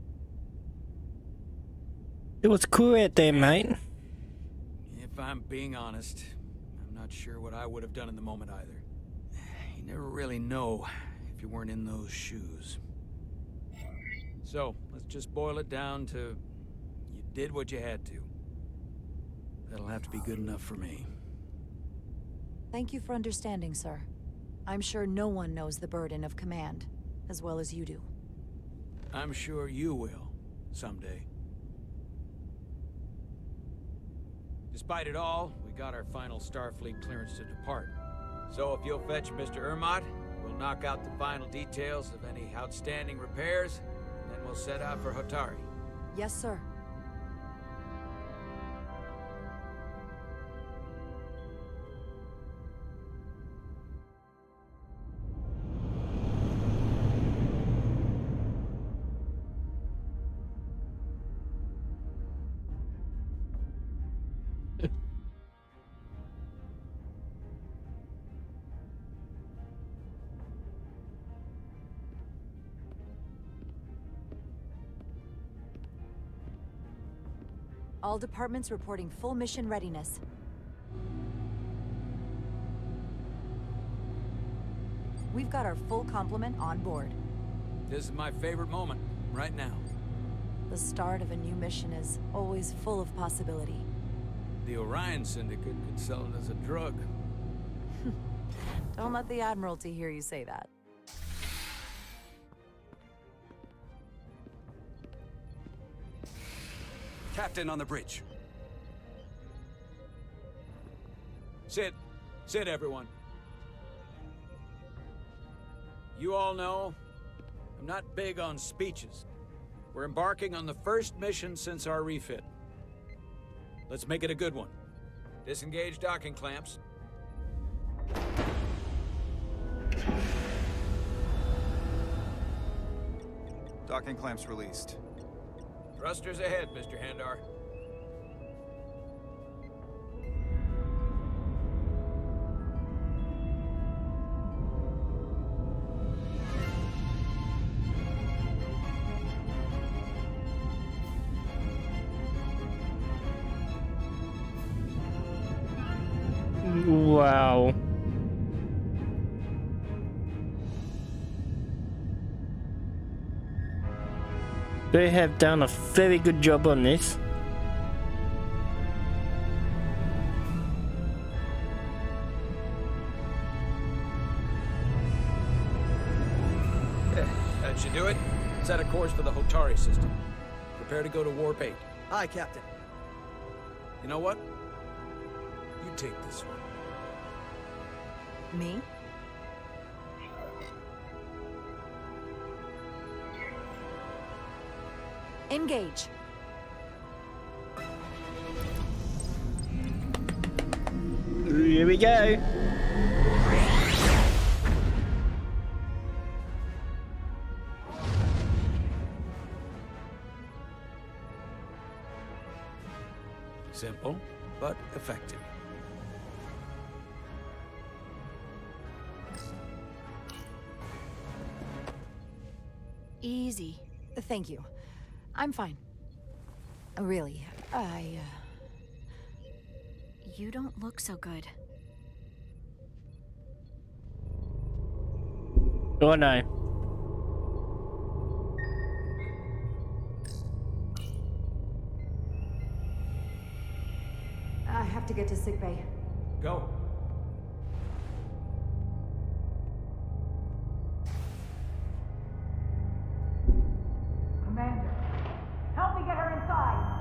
It was cool out there, mate. If I'm being honest, I'm not sure what I would have done in the moment either. You never really know if you weren't in those shoes. So, let's just boil it down to you did what you had to. That'll have to be good enough for me. Thank you for understanding, sir. I'm sure no one knows the burden of command as well as you do. I'm sure you will, someday. Despite it all, we got our final Starfleet clearance to depart. So if you'll fetch Mr. Ermot, we'll knock out the final details of any outstanding repairs, and then we'll set out for Hotari. Yes, sir. All departments reporting full mission readiness. We've got our full complement on board. This is my favorite moment, right now. The start of a new mission is always full of possibility. The Orion Syndicate could sell it as a drug. Don't let the Admiralty hear you say that. Captain on the bridge. Sit. Sit, everyone. You all know, I'm not big on speeches. We're embarking on the first mission since our refit. Let's make it a good one. Disengage docking clamps. Docking clamps released. Thrusters ahead, Mr. Handar. Wow. They have done a very good job on this. That should do it. Set a course for the Hotari system. Prepare to go to Warp 8. Aye, Captain. You know what? You take this one. Me? Engage. Here we go. Simple, but effective. Easy. Thank you. I'm fine. Really, You don't look so good. Oh no. I have to get to sickbay. Go. Commander, help me get her inside!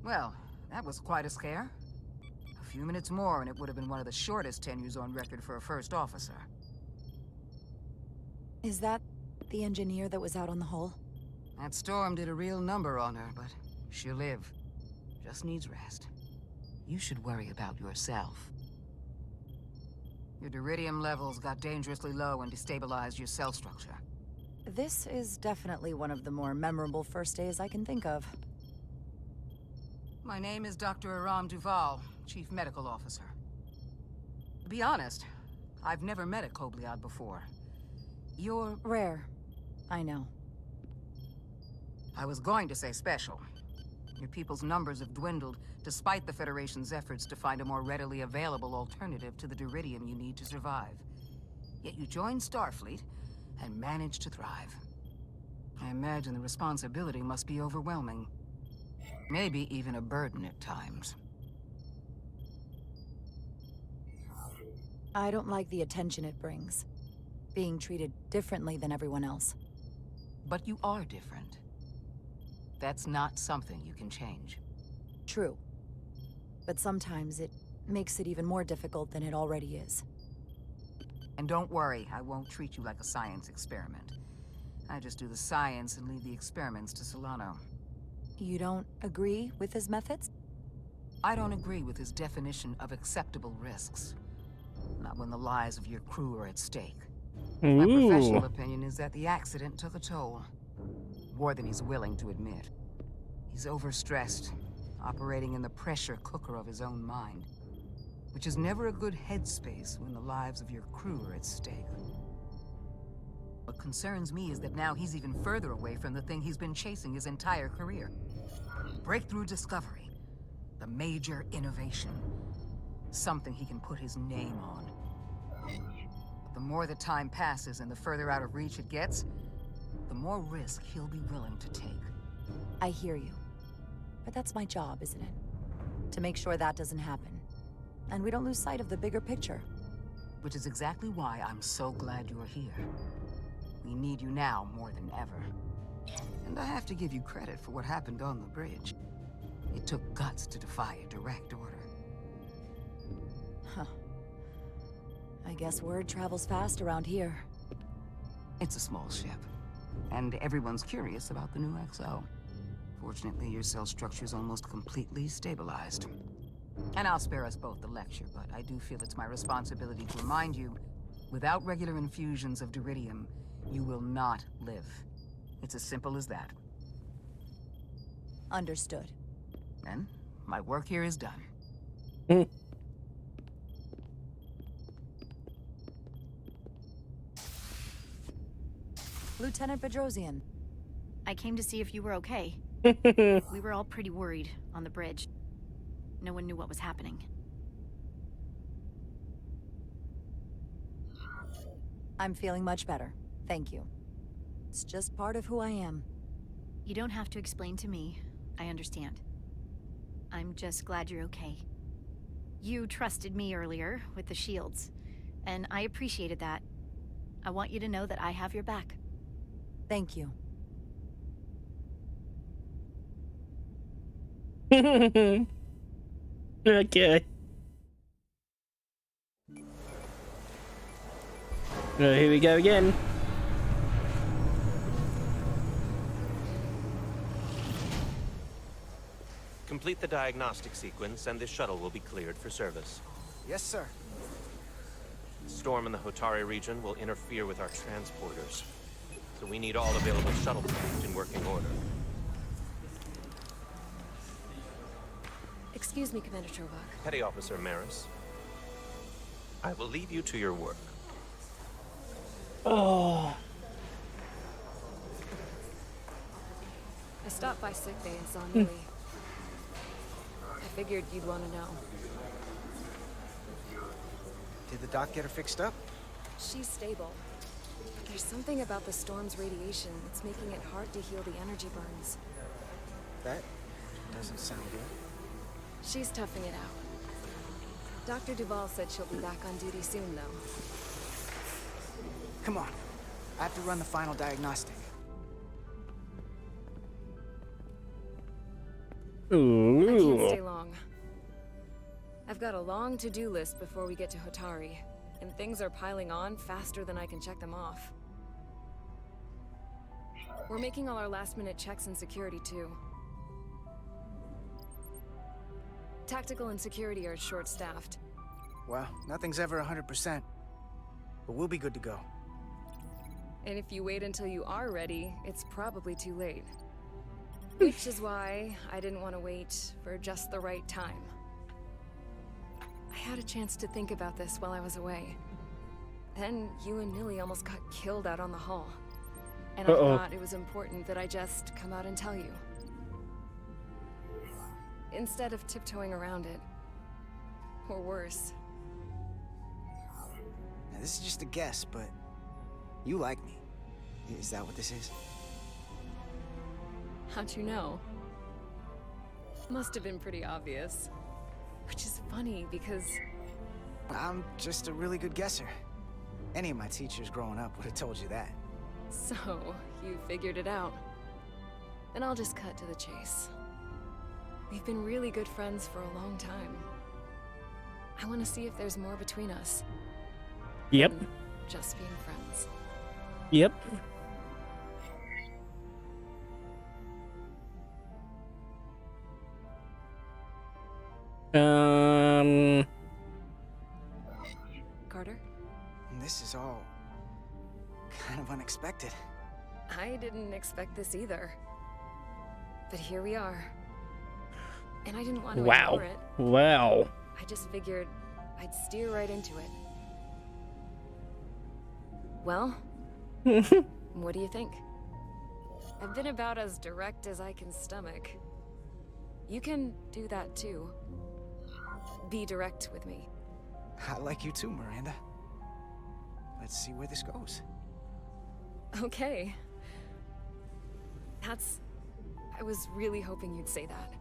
Well, that was quite a scare. A few minutes more and it would have been one of the shortest tenures on record for a first officer. Is that the engineer that was out on the hull? That storm did a real number on her, but She'll live. Just needs rest. You should worry about yourself. Your deridium levels got dangerously low and destabilized your cell structure. This is definitely one of the more memorable first days I can think of. My name is Dr. Aram Duval, Chief Medical Officer. To be honest, I've never met a Kobliad before. You're... rare. I know. I was going to say special. Your people's numbers have dwindled, despite the Federation's efforts to find a more readily available alternative to the deridium you need to survive. Yet you joined Starfleet, and managed to thrive. I imagine the responsibility must be overwhelming. Maybe even a burden at times. I don't like the attention it brings. Being treated differently than everyone else. But you are different. That's not something you can change. True. But sometimes it makes it even more difficult than it already is. And don't worry, I won't treat you like a science experiment. I just do the science and leave the experiments to Solano. You don't agree with his methods? I don't agree with his definition of acceptable risks. Not when the lives of your crew are at stake. My professional opinion is that the accident took a toll. More than he's willing to admit. He's overstressed, operating in the pressure cooker of his own mind. Which is never a good headspace when the lives of your crew are at stake. What concerns me is that now he's even further away from the thing he's been chasing his entire career. Breakthrough discovery. The major innovation. Something he can put his name on. But the more the time passes and the further out of reach it gets, the more risk he'll be willing to take. I hear you. But that's my job, isn't it? To make sure that doesn't happen. And we don't lose sight of the bigger picture. Which is exactly why I'm so glad you're here. We need you now more than ever. And I have to give you credit for what happened on the bridge. It took guts to defy a direct order. Huh. I guess word travels fast around here. It's a small ship. And everyone's curious about the new XO. Fortunately, your cell structure's almost completely stabilized. And I'll spare us both the lecture, but I do feel it's my responsibility to remind you, without regular infusions of deridium, you will not live. It's as simple as that. Understood. Then, my work here is done. Lieutenant Bedrosian. I came to see if you were okay. We were all pretty worried on the bridge. No one knew what was happening. I'm feeling much better. Thank you. It's just part of who I am. You don't have to explain to me. I understand. I'm just glad you're okay. You trusted me earlier with the shields, and I appreciated that. I want you to know that I have your back. Thank you. Okay. Here we go again. Complete the diagnostic sequence, and this shuttle will be cleared for service. Yes, sir. Storm in the Hotari region will interfere with our transporters, so we need all available shuttlecraft in working order. Excuse me, Commander Trovak. Petty Officer Maris, I will leave you to your work. Oh. I stopped by sickbay and saw Millie. I figured you'd want to know. Did the doc get her fixed up? She's stable. But there's something about the storm's radiation that's making it hard to heal the energy burns. That doesn't sound good. She's toughing it out. Dr. Duval said she'll be back on duty soon, though. Come on. I have to run the final diagnostic. Ooh. I can't stay long. I've got a long to-do list before we get to Hotari, and things are piling on faster than I can check them off. We're making all our last-minute checks and security, too. Tactical and security are short-staffed. Well, nothing's ever 100%. But we'll be good to go. And if you wait until you are ready, it's probably too late. Which is why I didn't want to wait for just the right time. I had a chance to think about this while I was away. Then you and Nilly almost got killed out on the hull. And I thought it was important that I just come out and tell you. Instead of tiptoeing around it. Or worse. Now, this is just a guess, but you like me. Is that what this is? How'd you know? Must have been pretty obvious. Which is funny because... I'm just a really good guesser. Any of my teachers growing up would have told you that. So, you figured it out. Then I'll just cut to the chase. We've been really good friends for a long time. I want to see if there's more between us. Yep. Than just being friends. Yep. Carter? This is all kind of unexpected. I didn't expect this either. But here we are. And I didn't want to ignore it. Wow. I just figured I'd steer right into it. Well, what do you think? I've been about as direct as I can stomach. You can do that too. Be direct with me. I like you too, Miranda. Let's see where this goes. Okay. I was really hoping you'd say that.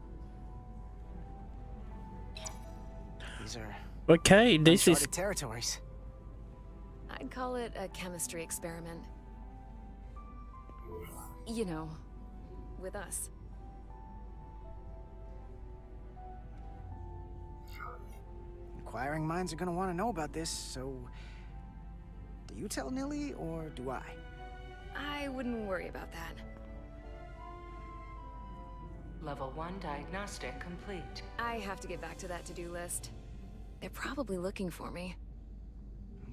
These are Okay, this is uncharted territories. I'd call it a chemistry experiment. You know, with us. Inquiring minds are gonna want to know about this, so... Do you tell Nilly, or do I? I wouldn't worry about that. Level 1 diagnostic complete. I have to get back to that to-do list. They're probably looking for me.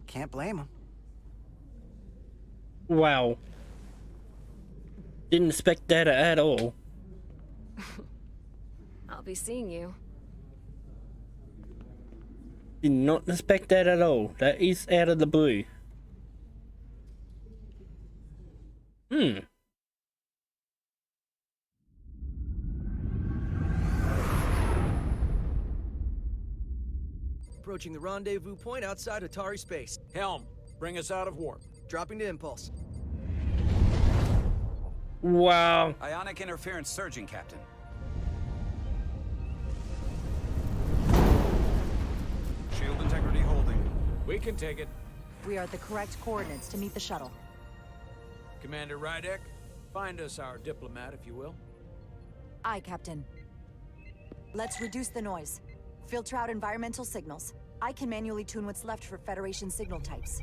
Can't blame them. wow. Didn't expect that at all. I'll be seeing you. Did not expect that at all. That is out of the blue. Approaching the rendezvous point outside Atari space. Helm, bring us out of warp. Dropping to impulse. Wow. Ionic interference surging, Captain. Shield integrity holding. We can take it. We are at the correct coordinates to meet the shuttle. Commander Rydek, find us our diplomat, if you will. Aye, Captain. Let's reduce the noise. Filter out environmental signals. I can manually tune what's left for Federation signal types.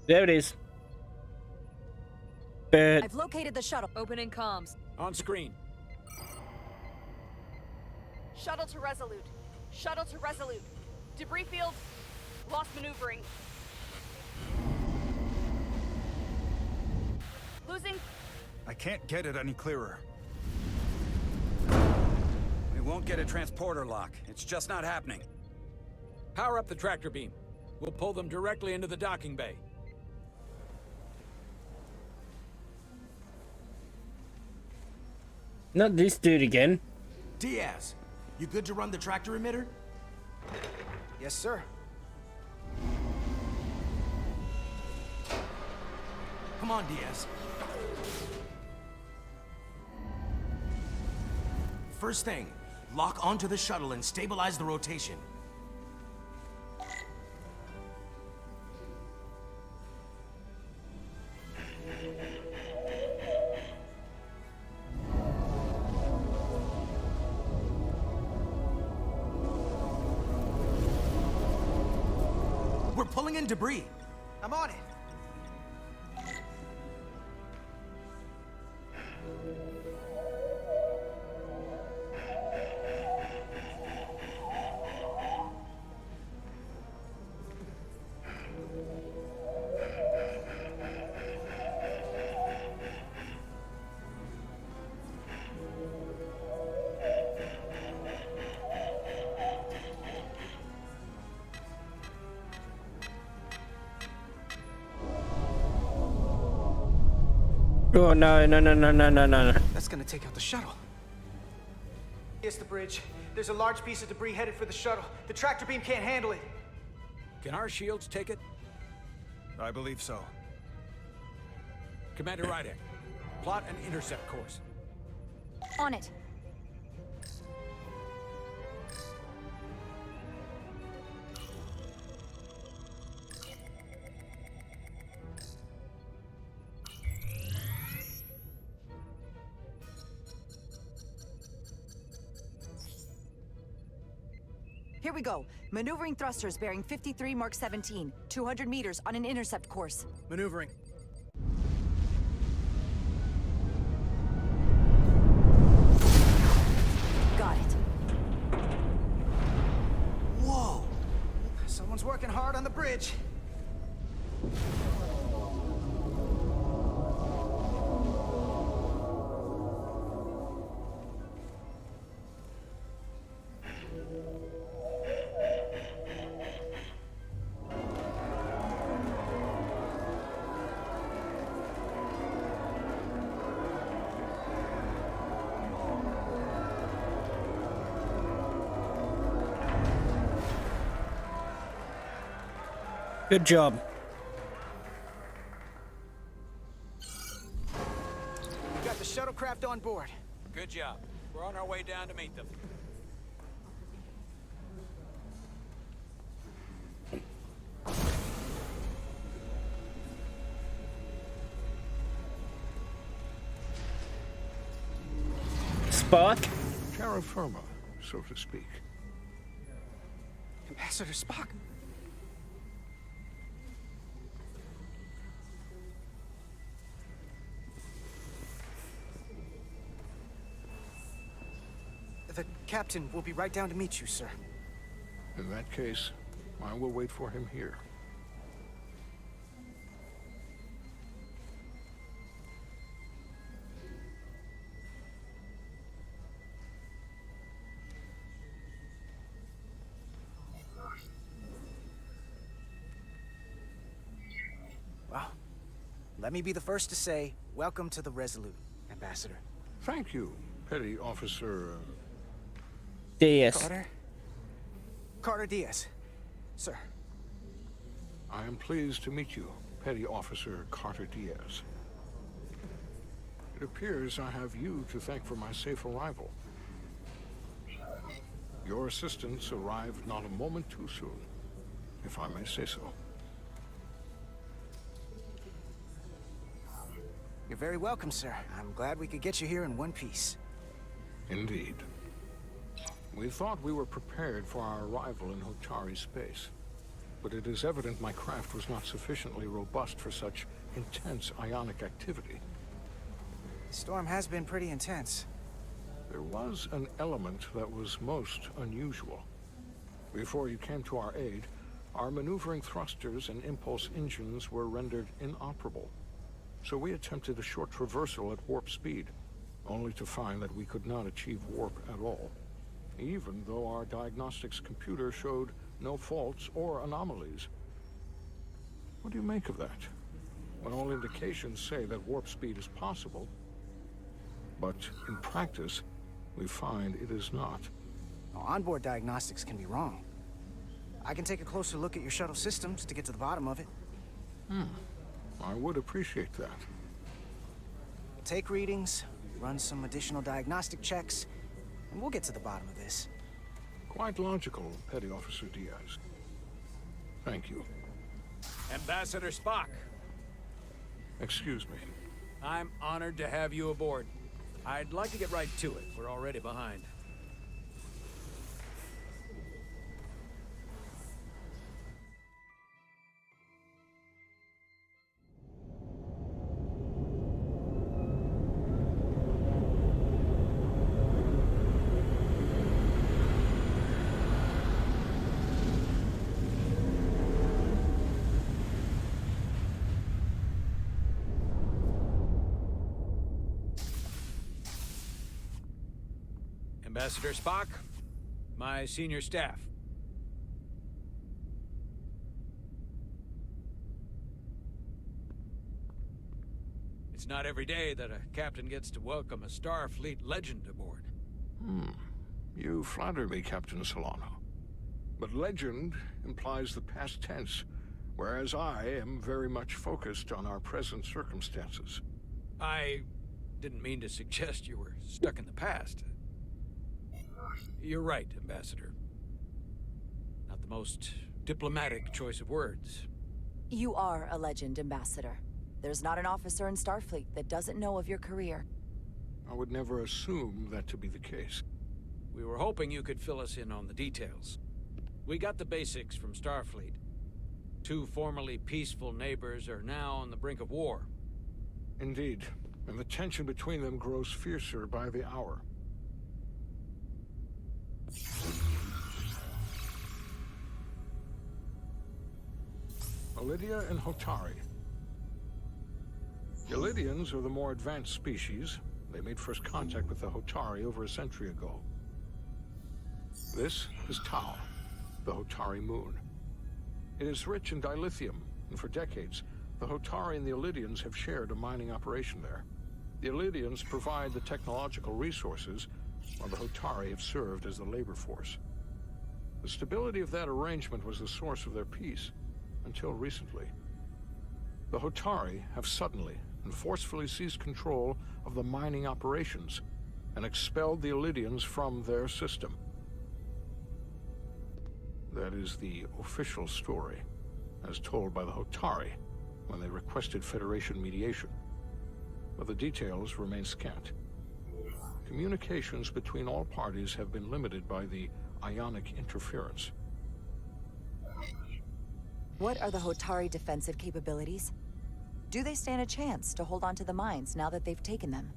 There it is. But I've located the shuttle. Opening comms. On screen. Shuttle to Resolute. Shuttle to Resolute. Debris field. Lost maneuvering. Losing. I can't get it any clearer. We won't get a transporter lock. It's just not happening. Power up the tractor beam. We'll pull them directly into the docking bay. not this dude again. Diaz, you good to run the tractor emitter? Yes, sir. Come on, Diaz. First thing, lock onto the shuttle and stabilize the rotation. We're pulling in debris. I'm on it. Oh no, no, no, no, no, no, no. That's gonna take out the shuttle. It's the bridge. There's a large piece of debris headed for the shuttle. The tractor beam can't handle it. Can our shields take it? I believe so. Commander Rydek, plot an intercept course. On it. Here we go. Maneuvering thrusters bearing 53 Mark 17, 200 meters on an intercept course. Maneuvering. Got it. Whoa! Someone's working hard on the bridge. Good job. We got the shuttlecraft on board. Good job. We're on our way down to meet them. Spock? Terra firma, so to speak. Ambassador Spock. The captain will be right down to meet you, sir. In that case, I will wait for him here. Well, let me be the first to say, welcome to the Resolute, Ambassador. Thank you, Petty Officer... Diaz. Carter Diaz. Sir. I am pleased to meet you, Petty Officer Carter Diaz. It appears I have you to thank for my safe arrival. Your assistance arrived not a moment too soon, if I may say so. You're very welcome, sir. I'm glad we could get you here in one piece. Indeed. We thought we were prepared for our arrival in Hotari space, but it is evident my craft was not sufficiently robust for such intense ionic activity. The storm has been pretty intense. There was an element that was most unusual. Before you came to our aid, our maneuvering thrusters and impulse engines were rendered inoperable. So we attempted a short traversal at warp speed, only to find that we could not achieve warp at all, even though our diagnostics computer showed no faults or anomalies. What do you make of that? When all indications say that warp speed is possible, but in practice, we find it is not. Onboard diagnostics can be wrong. I can take a closer look at your shuttle systems to get to the bottom of it. I would appreciate that. Take readings, run some additional diagnostic checks, and we'll get to the bottom of this. Quite logical, Petty Officer Diaz. Thank you. Ambassador Spock. Excuse me. I'm honored to have you aboard. I'd like to get right to it. We're already behind. Ambassador Spock, my senior staff. It's not every day that a captain gets to welcome a Starfleet legend aboard. You flatter me, Captain Solano. But legend implies the past tense, whereas I am very much focused on our present circumstances. I didn't mean to suggest you were stuck in the past. You're right, Ambassador. Not the most diplomatic choice of words. You are a legend, Ambassador. There's not an officer in Starfleet that doesn't know of your career. I would never assume that to be the case. We were hoping you could fill us in on the details. We got the basics from Starfleet. Two formerly peaceful neighbors are now on the brink of war. Indeed, and the tension between them grows fiercer by the hour. Elydia and Hotari. The Elydians are the more advanced species. They made first contact with the Hotari over a century ago. This is Tau, the Hotari moon. It is rich in dilithium, and for decades, the Hotari and the Elydians have shared a mining operation there. The Elydians provide the technological resources, while the Hotari have served as the labor force. The stability of that arrangement was the source of their peace, until recently. The Hotari have suddenly and forcefully seized control of the mining operations and expelled the Elydians from their system. That is the official story, as told by the Hotari when they requested Federation mediation. But the details remain scant. Communications between all parties have been limited by the ionic interference. What are the Hotari defensive capabilities? Do they stand a chance to hold on to the mines now that they've taken them?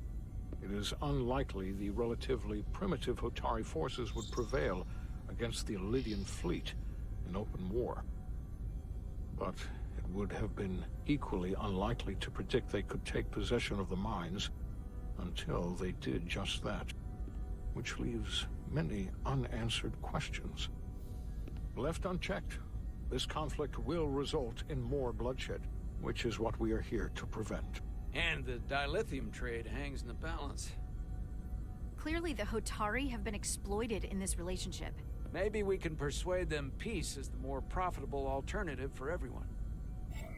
It is unlikely the relatively primitive Hotari forces would prevail against the Elydian fleet in open war. But it would have been equally unlikely to predict they could take possession of the mines until they did just that, which leaves many unanswered questions. Left unchecked, this conflict will result in more bloodshed, which is what we are here to prevent. And the dilithium trade hangs in the balance. Clearly the Hotari have been exploited in this relationship. Maybe we can persuade them peace is the more profitable alternative for everyone.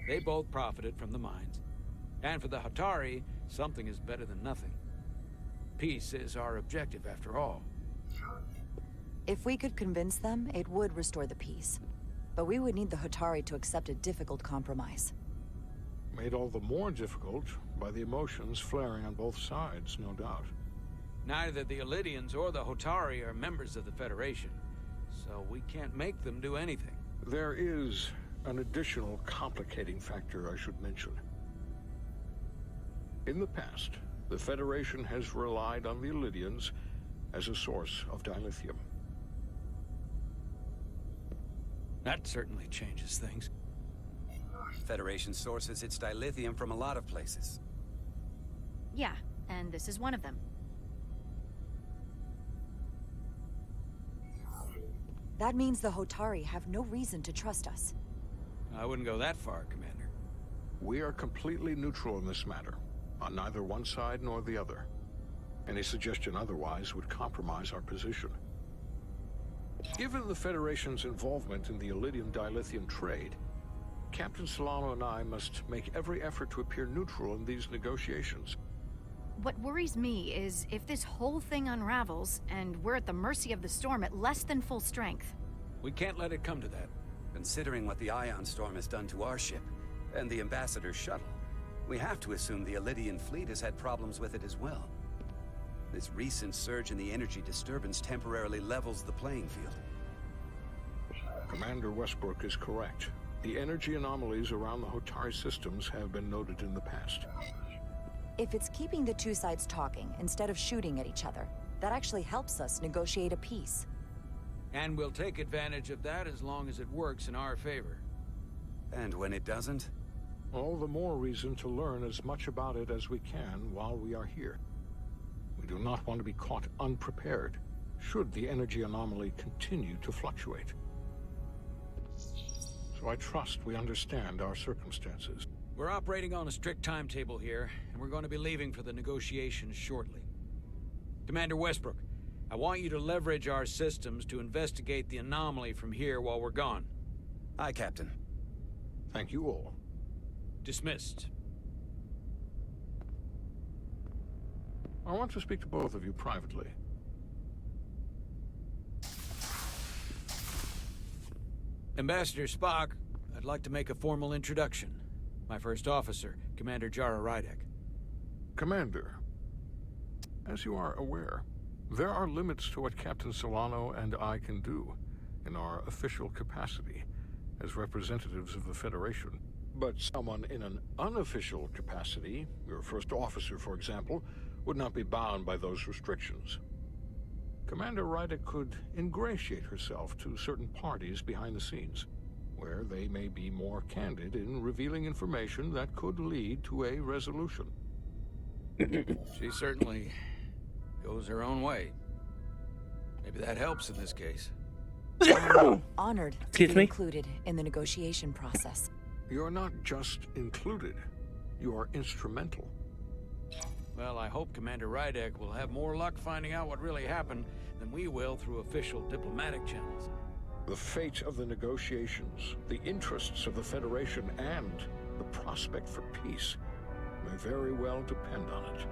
They both profited from the mines. And for the Hotari, something is better than nothing. Peace is our objective, after all. If we could convince them, it would restore the peace. But we would need the Hotari to accept a difficult compromise. Made all the more difficult by the emotions flaring on both sides, no doubt. Neither the Elydians or the Hotari are members of the Federation, so we can't make them do anything. There is an additional complicating factor I should mention. In the past, the Federation has relied on the Elydians as a source of dilithium. That certainly changes things. Federation sources its dilithium from a lot of places. Yeah, and this is one of them. That means the Hotari have no reason to trust us. I wouldn't go that far, Commander. We are completely neutral in this matter, on neither one side nor the other. Any suggestion otherwise would compromise our position. Given the Federation's involvement in the Elydium dilithium trade, Captain Solano and I must make every effort to appear neutral in these negotiations. What worries me is if this whole thing unravels, and we're at the mercy of the storm at less than full strength. We can't let it come to that. Considering what the ion storm has done to our ship, and the Ambassador's shuttle, we have to assume the Elydian fleet has had problems with it as well. This recent surge in the energy disturbance temporarily levels the playing field. Commander Westbrook is correct. The energy anomalies around the Hotari systems have been noted in the past. If it's keeping the two sides talking instead of shooting at each other, that actually helps us negotiate a peace. And we'll take advantage of that as long as it works in our favor. And when it doesn't? All the more reason to learn as much about it as we can while we are here. We do not want to be caught unprepared, should the energy anomaly continue to fluctuate. So I trust we understand our circumstances. We're operating on a strict timetable here, and we're going to be leaving for the negotiations shortly. Commander Westbrook, I want you to leverage our systems to investigate the anomaly from here while we're gone. Aye, Captain. Thank you all. Dismissed. I want to speak to both of you privately. Ambassador Spock, I'd like to make a formal introduction. My first officer, Commander Jara Rydek. Commander, as you are aware, there are limits to what Captain Solano and I can do in our official capacity as representatives of the Federation. But someone in an unofficial capacity, your first officer, for example, would not be bound by those restrictions. Commander Rydek could ingratiate herself to certain parties behind the scenes, where they may be more candid in revealing information that could lead to a resolution. She certainly goes her own way. Maybe that helps in this case. Honored to Excuse be me? included in the negotiation process. You're not just included, you are instrumental. Well, I hope Commander Rydek will have more luck finding out what really happened than we will through official diplomatic channels. The fate of the negotiations, the interests of the Federation, and the prospect for peace may very well depend on it.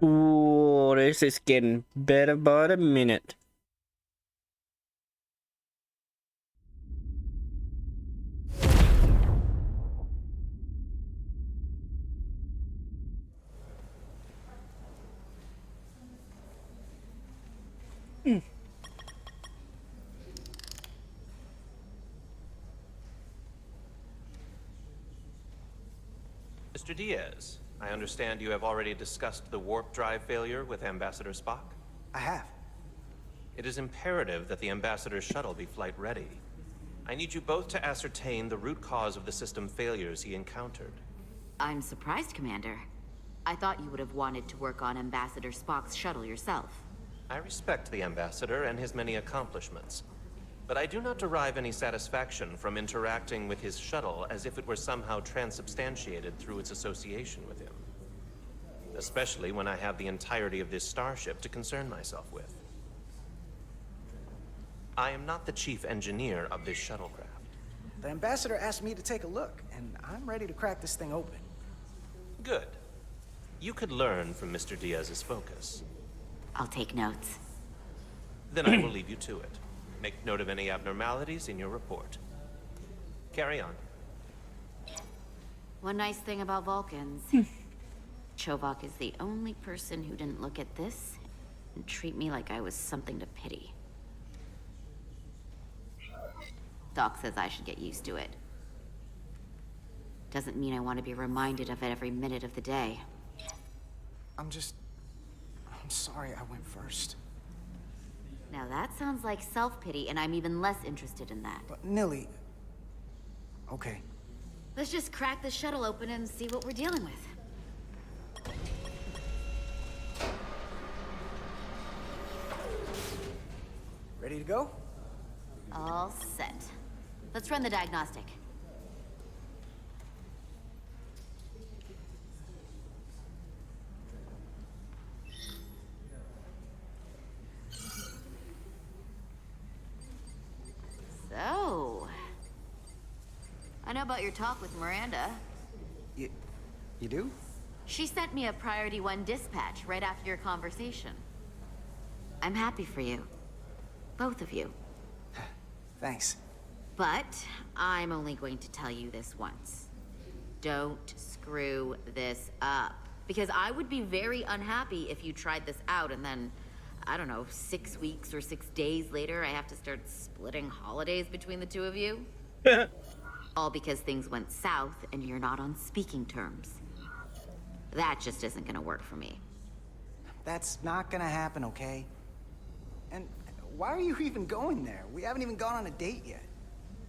Ooh, this is getting better by the minute. Mr. Diaz, I understand you have already discussed the warp drive failure with Ambassador Spock? I have. It is imperative that the Ambassador's shuttle be flight ready. I need you both to ascertain the root cause of the system failures he encountered. I'm surprised, Commander. I thought you would have wanted to work on Ambassador Spock's shuttle yourself. I respect the Ambassador and his many accomplishments, but I do not derive any satisfaction from interacting with his shuttle as if it were somehow transubstantiated through its association with him. Especially when I have the entirety of this starship to concern myself with. I am not the chief engineer of this shuttlecraft. The Ambassador asked me to take a look, and I'm ready to crack this thing open. Good. You could learn from Mr. Diaz's focus. I'll take notes. Then I will leave you to it. Make note of any abnormalities in your report. Carry on. One nice thing about Vulcans. Chovok is the only person who didn't look at this and treat me like I was something to pity. Doc says I should get used to it. Doesn't mean I want to be reminded of it every minute of the day. I'm sorry I went first. Now that sounds like self-pity, and I'm even less interested in that. But Nilly... Okay. Let's just crack the shuttle open and see what we're dealing with. Ready to go? All set. Let's run the diagnostic. So, I know about your talk with Miranda. You do? She sent me a Priority 1 dispatch right after your conversation. I'm happy for you. Both of you. Thanks. But I'm only going to tell you this once. Don't screw this up. Because I would be very unhappy if you tried this out and then, I don't know, 6 weeks or 6 days later, I have to start splitting holidays between the two of you. All because things went south and you're not on speaking terms. That just isn't gonna work for me. That's not gonna happen, okay? And why are you even going there? We haven't even gone on a date yet.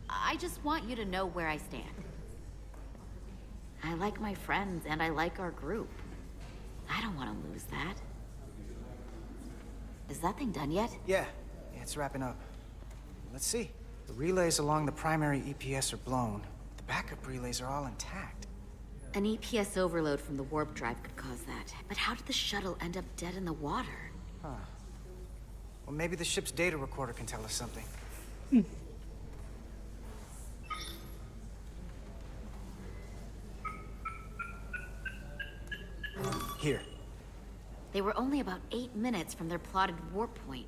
I just want you to know where I stand. I like my friends and I like our group. I don't want to lose that. Is that thing done yet? Yeah, it's wrapping up. Let's see. The relays along the primary EPS are blown. The backup relays are all intact. An EPS overload from the warp drive could cause that. But how did the shuttle end up dead in the water? Huh. Well, maybe the ship's data recorder can tell us something. Here. They were only about 8 minutes from their plotted warp point.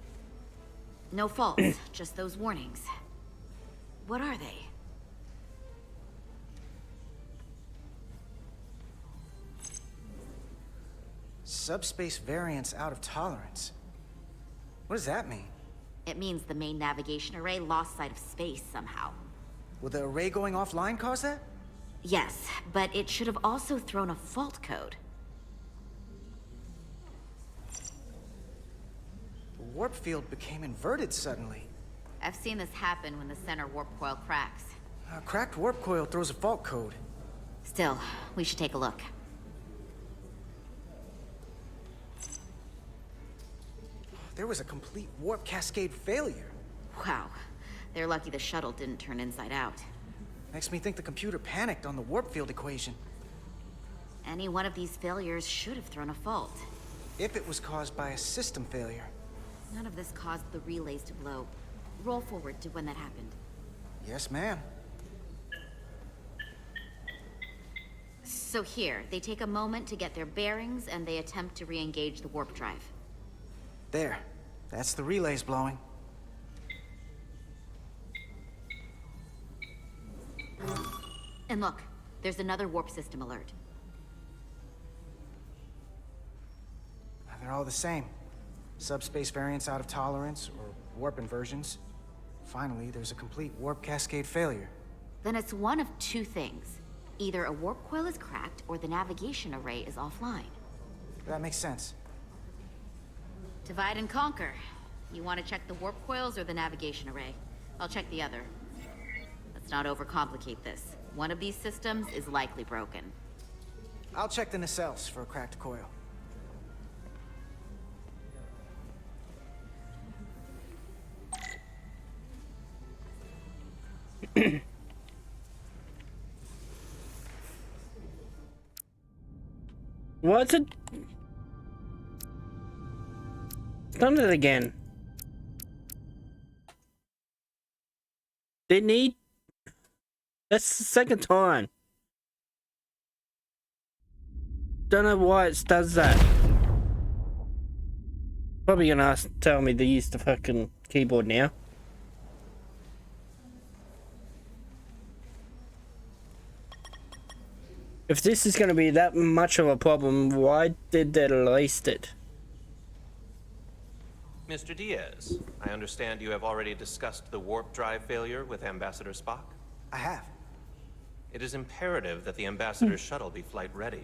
No faults, just those warnings. What are they? Subspace variance out of tolerance. What does that mean? It means the main navigation array lost sight of space somehow. Will the array going offline cause that? Yes, but it should have also thrown a fault code. The warp field became inverted suddenly. I've seen this happen when the center warp coil cracks. A cracked warp coil throws a fault code. Still, we should take a look. There was a complete warp cascade failure. Wow. They're lucky the shuttle didn't turn inside out. Makes me think the computer panicked on the warp field equation. Any one of these failures should have thrown a fault. If it was caused by a system failure. None of this caused the relays to blow. Roll forward to when that happened. Yes, ma'am. So here, they take a moment to get their bearings and they attempt to re-engage the warp drive. There. That's the relays blowing. And look, there's another warp system alert. They're all the same. Subspace variance out of tolerance, or warp inversions. Finally, there's a complete warp cascade failure. Then it's one of two things. Either a warp coil is cracked, or the navigation array is offline. That makes sense. Divide and conquer. You want to check the warp coils or the navigation array? I'll check the other. Let's not overcomplicate this. One of these systems is likely broken. I'll check the nacelles for a cracked coil. What's it? Done it again. They need... That's the second time. Don't know why it does that. Probably gonna tell me to use the fucking keyboard now. If this is gonna be that much of a problem, why did they release it? Mr. Diaz, I understand you have already discussed the warp drive failure with Ambassador Spock? I have. It is imperative that the Ambassador's shuttle be flight ready.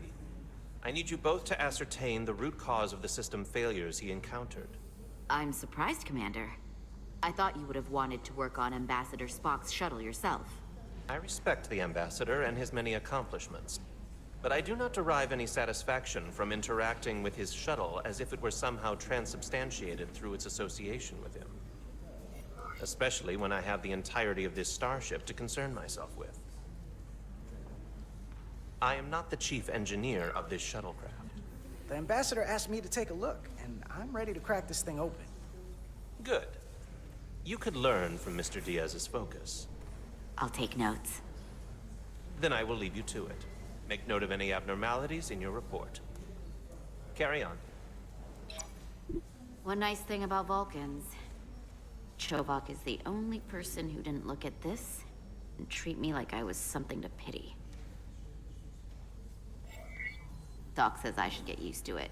I need you both to ascertain the root cause of the system failures he encountered. I'm surprised, Commander. I thought you would have wanted to work on Ambassador Spock's shuttle yourself. I respect the Ambassador and his many accomplishments, but I do not derive any satisfaction from interacting with his shuttle as if it were somehow transubstantiated through its association with him. Especially when I have the entirety of this starship to concern myself with. I am not the chief engineer of this shuttlecraft. The Ambassador asked me to take a look, and I'm ready to crack this thing open. Good. You could learn from Mr. Diaz's focus. I'll take notes. Then I will leave you to it. Make note of any abnormalities in your report. Carry on. One nice thing about Vulcans. Chovok is the only person who didn't look at this and treat me like I was something to pity. Doc says I should get used to it.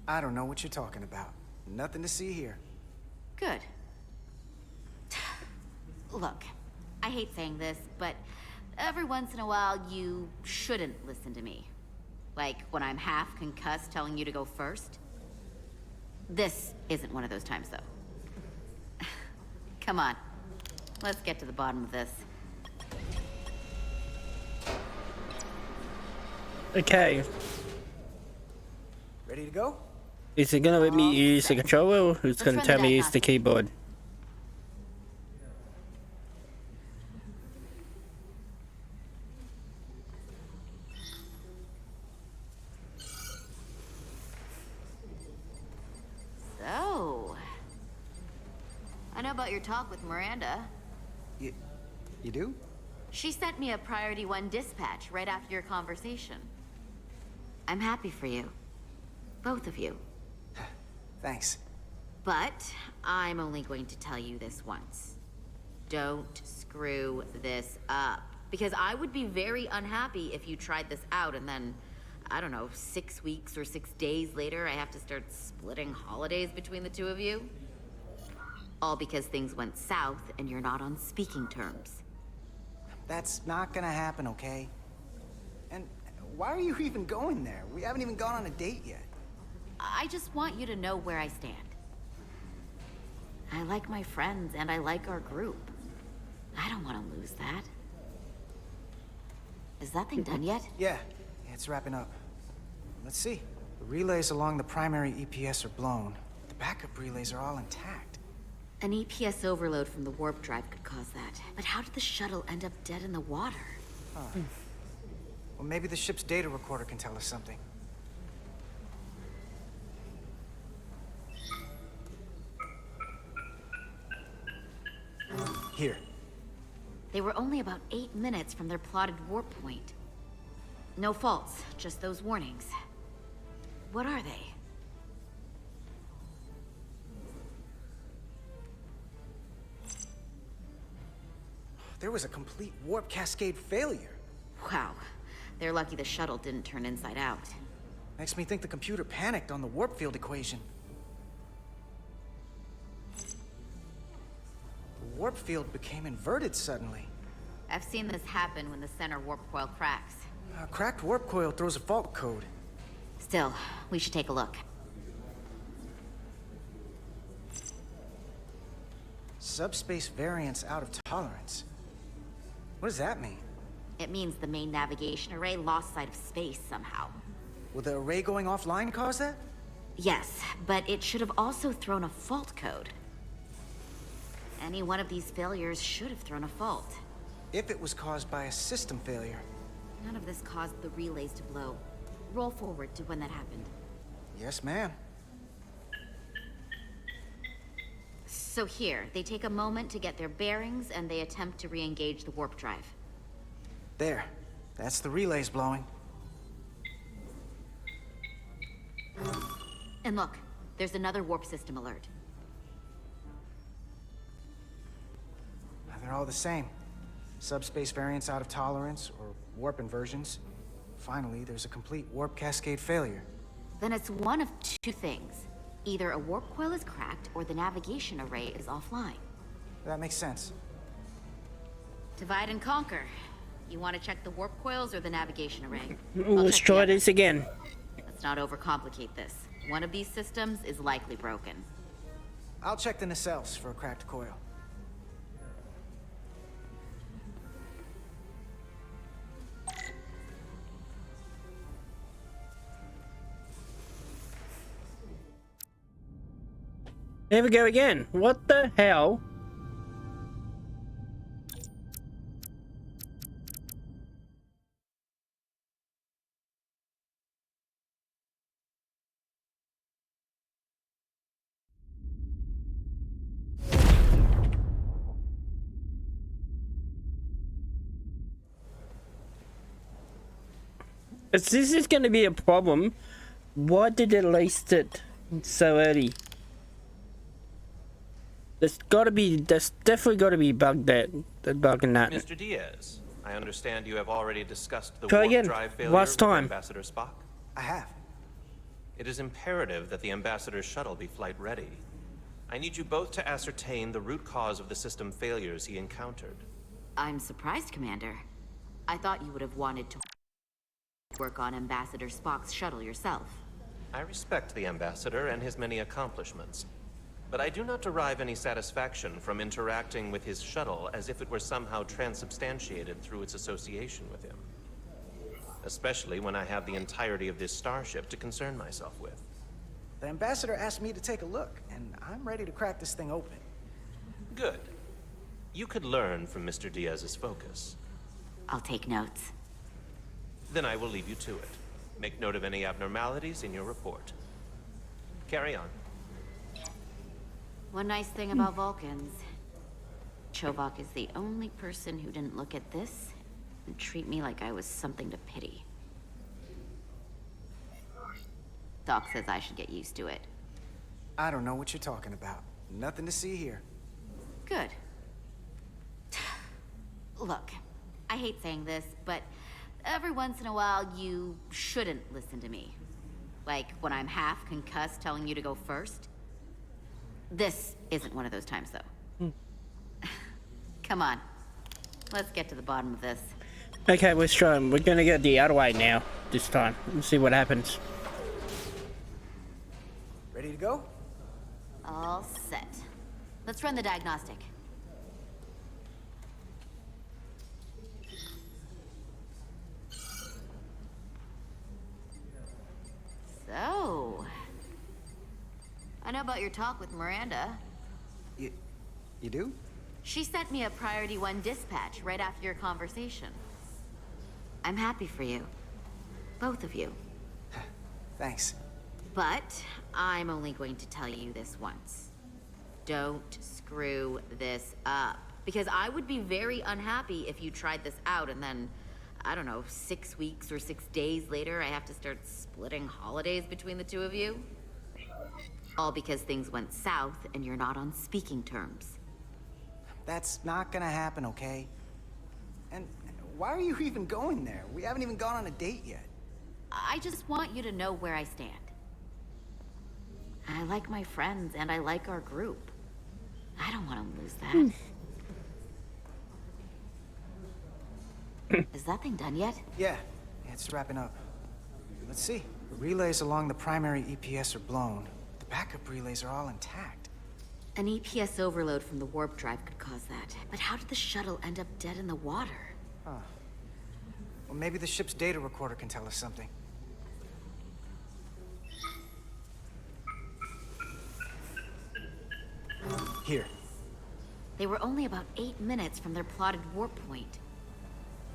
I don't know what you're talking about. Nothing to see here. Good. Look, I hate saying this, but every once in a while you shouldn't listen to me. Like when I'm half concussed telling you to go first. This isn't one of those times, though. Come on. Let's get to the bottom of this. Okay. Ready to go? Is it gonna let me use the controller, or it's gonna tell me to use the keyboard? So, I know about your talk with Miranda. You do? She sent me a Priority 1 dispatch right after your conversation. I'm happy for you. Both of you. Thanks. But I'm only going to tell you this once. Don't screw this up. Because I would be very unhappy if you tried this out and then, I don't know, 6 weeks or 6 days later, I have to start splitting holidays between the two of you. All because things went south and you're not on speaking terms. That's not gonna happen, okay? And why are you even going there? We haven't even gone on a date yet. I just want you to know where I stand. I like my friends and I like our group. I don't want to lose that. Is that thing done yet? Yeah, it's wrapping up. Let's see. The relays along the primary EPS are blown. The backup relays are all intact. An EPS overload from the warp drive could cause that. But how did the shuttle end up dead in the water? Huh. Well, maybe the ship's data recorder can tell us something. Here. They were only about 8 minutes from their plotted warp point. No faults, just those warnings. What are they? There was a complete warp cascade failure. Wow. They're lucky the shuttle didn't turn inside out. Makes me think the computer panicked on the warp field equation. The warp field became inverted suddenly. I've seen this happen when the center warp coil cracks. A cracked warp coil throws a fault code. Still, we should take a look. Subspace variance out of tolerance. What does that mean? It means the main navigation array lost sight of space somehow. Will the array going offline cause that? Yes, but it should have also thrown a fault code. Any one of these failures should have thrown a fault. If it was caused by a system failure. None of this caused the relays to blow. Roll forward to when that happened. Yes, ma'am. So here, they take a moment to get their bearings and they attempt to re-engage the warp drive. There. That's the relays blowing. And look, there's another warp system alert. They're all the same. Subspace variance out of tolerance, or warp inversions. Finally, there's a complete warp cascade failure. Then it's one of two things. Either a warp coil is cracked, or the navigation array is offline. That makes sense. Divide and conquer. You want to check the warp coils or the navigation array? Let's try this again. Let's not overcomplicate this. One of these systems is likely broken. I'll check the nacelles for a cracked coil. There we go again. What the hell? If this is going to be a problem, why did they release it so early? There's definitely got to be bug in that. Mr. Diaz, I understand you have already discussed the Try warp again. drive failure Last with time. Ambassador Spock. I have. It is imperative that the Ambassador's shuttle be flight ready. I need you both to ascertain the root cause of the system failures he encountered. I'm surprised, Commander. I thought you would have wanted to work on Ambassador Spock's shuttle yourself. I respect the Ambassador and his many accomplishments, but I do not derive any satisfaction from interacting with his shuttle as if it were somehow transubstantiated through its association with him. especially when I have the entirety of this starship to concern myself with. The ambassador asked me to take a look, and I'm ready to crack this thing open. Good. You could learn from Mr. Diaz's focus. I'll take notes. Then I will leave you to it. Make note of any abnormalities in your report. Carry on. One nice thing about Vulcans. Chovok is the only person who didn't look at this and treat me like I was something to pity. Doc says I should get used to it. I don't know what you're talking about. Nothing to see here. Good. Look, I hate saying this, but every once in a while you shouldn't listen to me. Like when I'm half concussed telling you to go first. This isn't one of those times, though. Come on. Let's get to the bottom of this. Okay, we're strong. We're gonna get the other way now, this time. Let's see what happens. Ready to go? All set. Let's run the diagnostic. So... I know about your talk with Miranda. You do? She sent me a Priority 1 dispatch right after your conversation. I'm happy for you. Both of you. Thanks. But I'm only going to tell you this once. Don't screw this up. Because I would be very unhappy if you tried this out and then, I don't know, 6 weeks or 6 days later, I have to start splitting holidays between the two of you. All because things went south and you're not on speaking terms. That's not gonna happen, okay? And why are you even going there? We haven't even gone on a date yet. I just want you to know where I stand. I like my friends and I like our group. I don't want to lose that. Is that thing done yet? Yeah, it's wrapping up. Let's see. The relays along the primary EPS are blown. The backup relays are all intact. An EPS overload from the warp drive could cause that. But how did the shuttle end up dead in the water? Huh. Well, maybe the ship's data recorder can tell us something. Here. They were only about 8 minutes from their plotted warp point.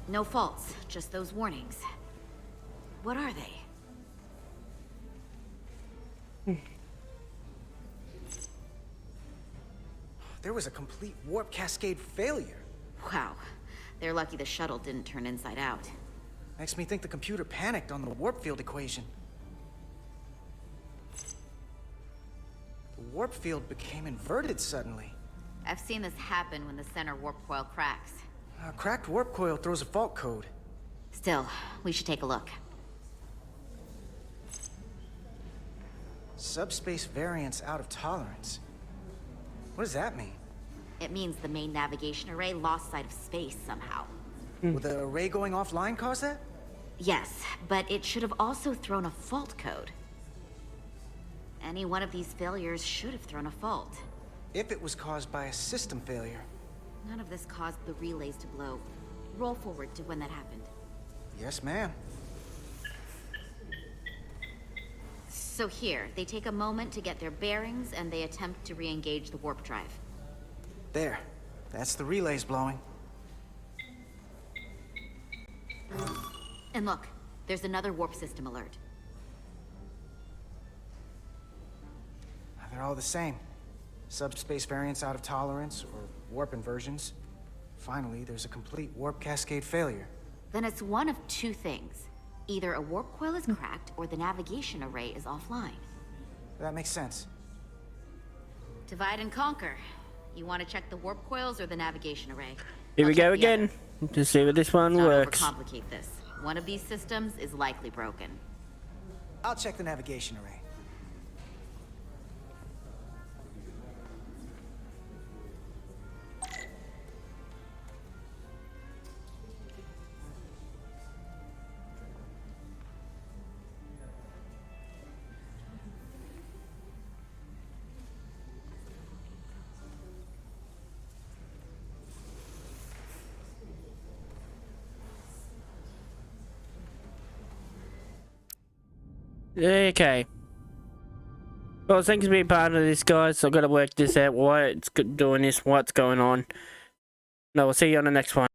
No faults, just those warnings. What are they? There was a complete warp cascade failure. Wow. They're lucky the shuttle didn't turn inside out. Makes me think the computer panicked on the warp field equation. The warp field became inverted suddenly. I've seen this happen when the center warp coil cracks. A cracked warp coil throws a fault code. Still, we should take a look. Subspace variance out of tolerance. What does that mean? It means the main navigation array lost sight of space somehow. Will the array going offline cause that? Yes, but it should have also thrown a fault code. Any one of these failures should have thrown a fault. If it was caused by a system failure. None of this caused the relays to blow. Roll forward to when that happened. Yes, ma'am. So here, they take a moment to get their bearings and they attempt to re-engage the warp drive. There. That's the relays blowing. And look, there's another warp system alert. They're all the same. Subspace variance out of tolerance, or warp inversions. Finally, there's a complete warp cascade failure. Then it's one of two things. Either a warp coil is cracked, or the navigation array is offline. That makes sense. Divide and conquer. You want to check the warp coils or the navigation array? Here we go again. To see what this one works. Let's not overcomplicate this. One of these systems is likely broken. I'll check the navigation array. Okay. Well, thanks for being part of this, guys. I've got to work this out. Why it's doing this, what's going on. No, we'll see you on the next one.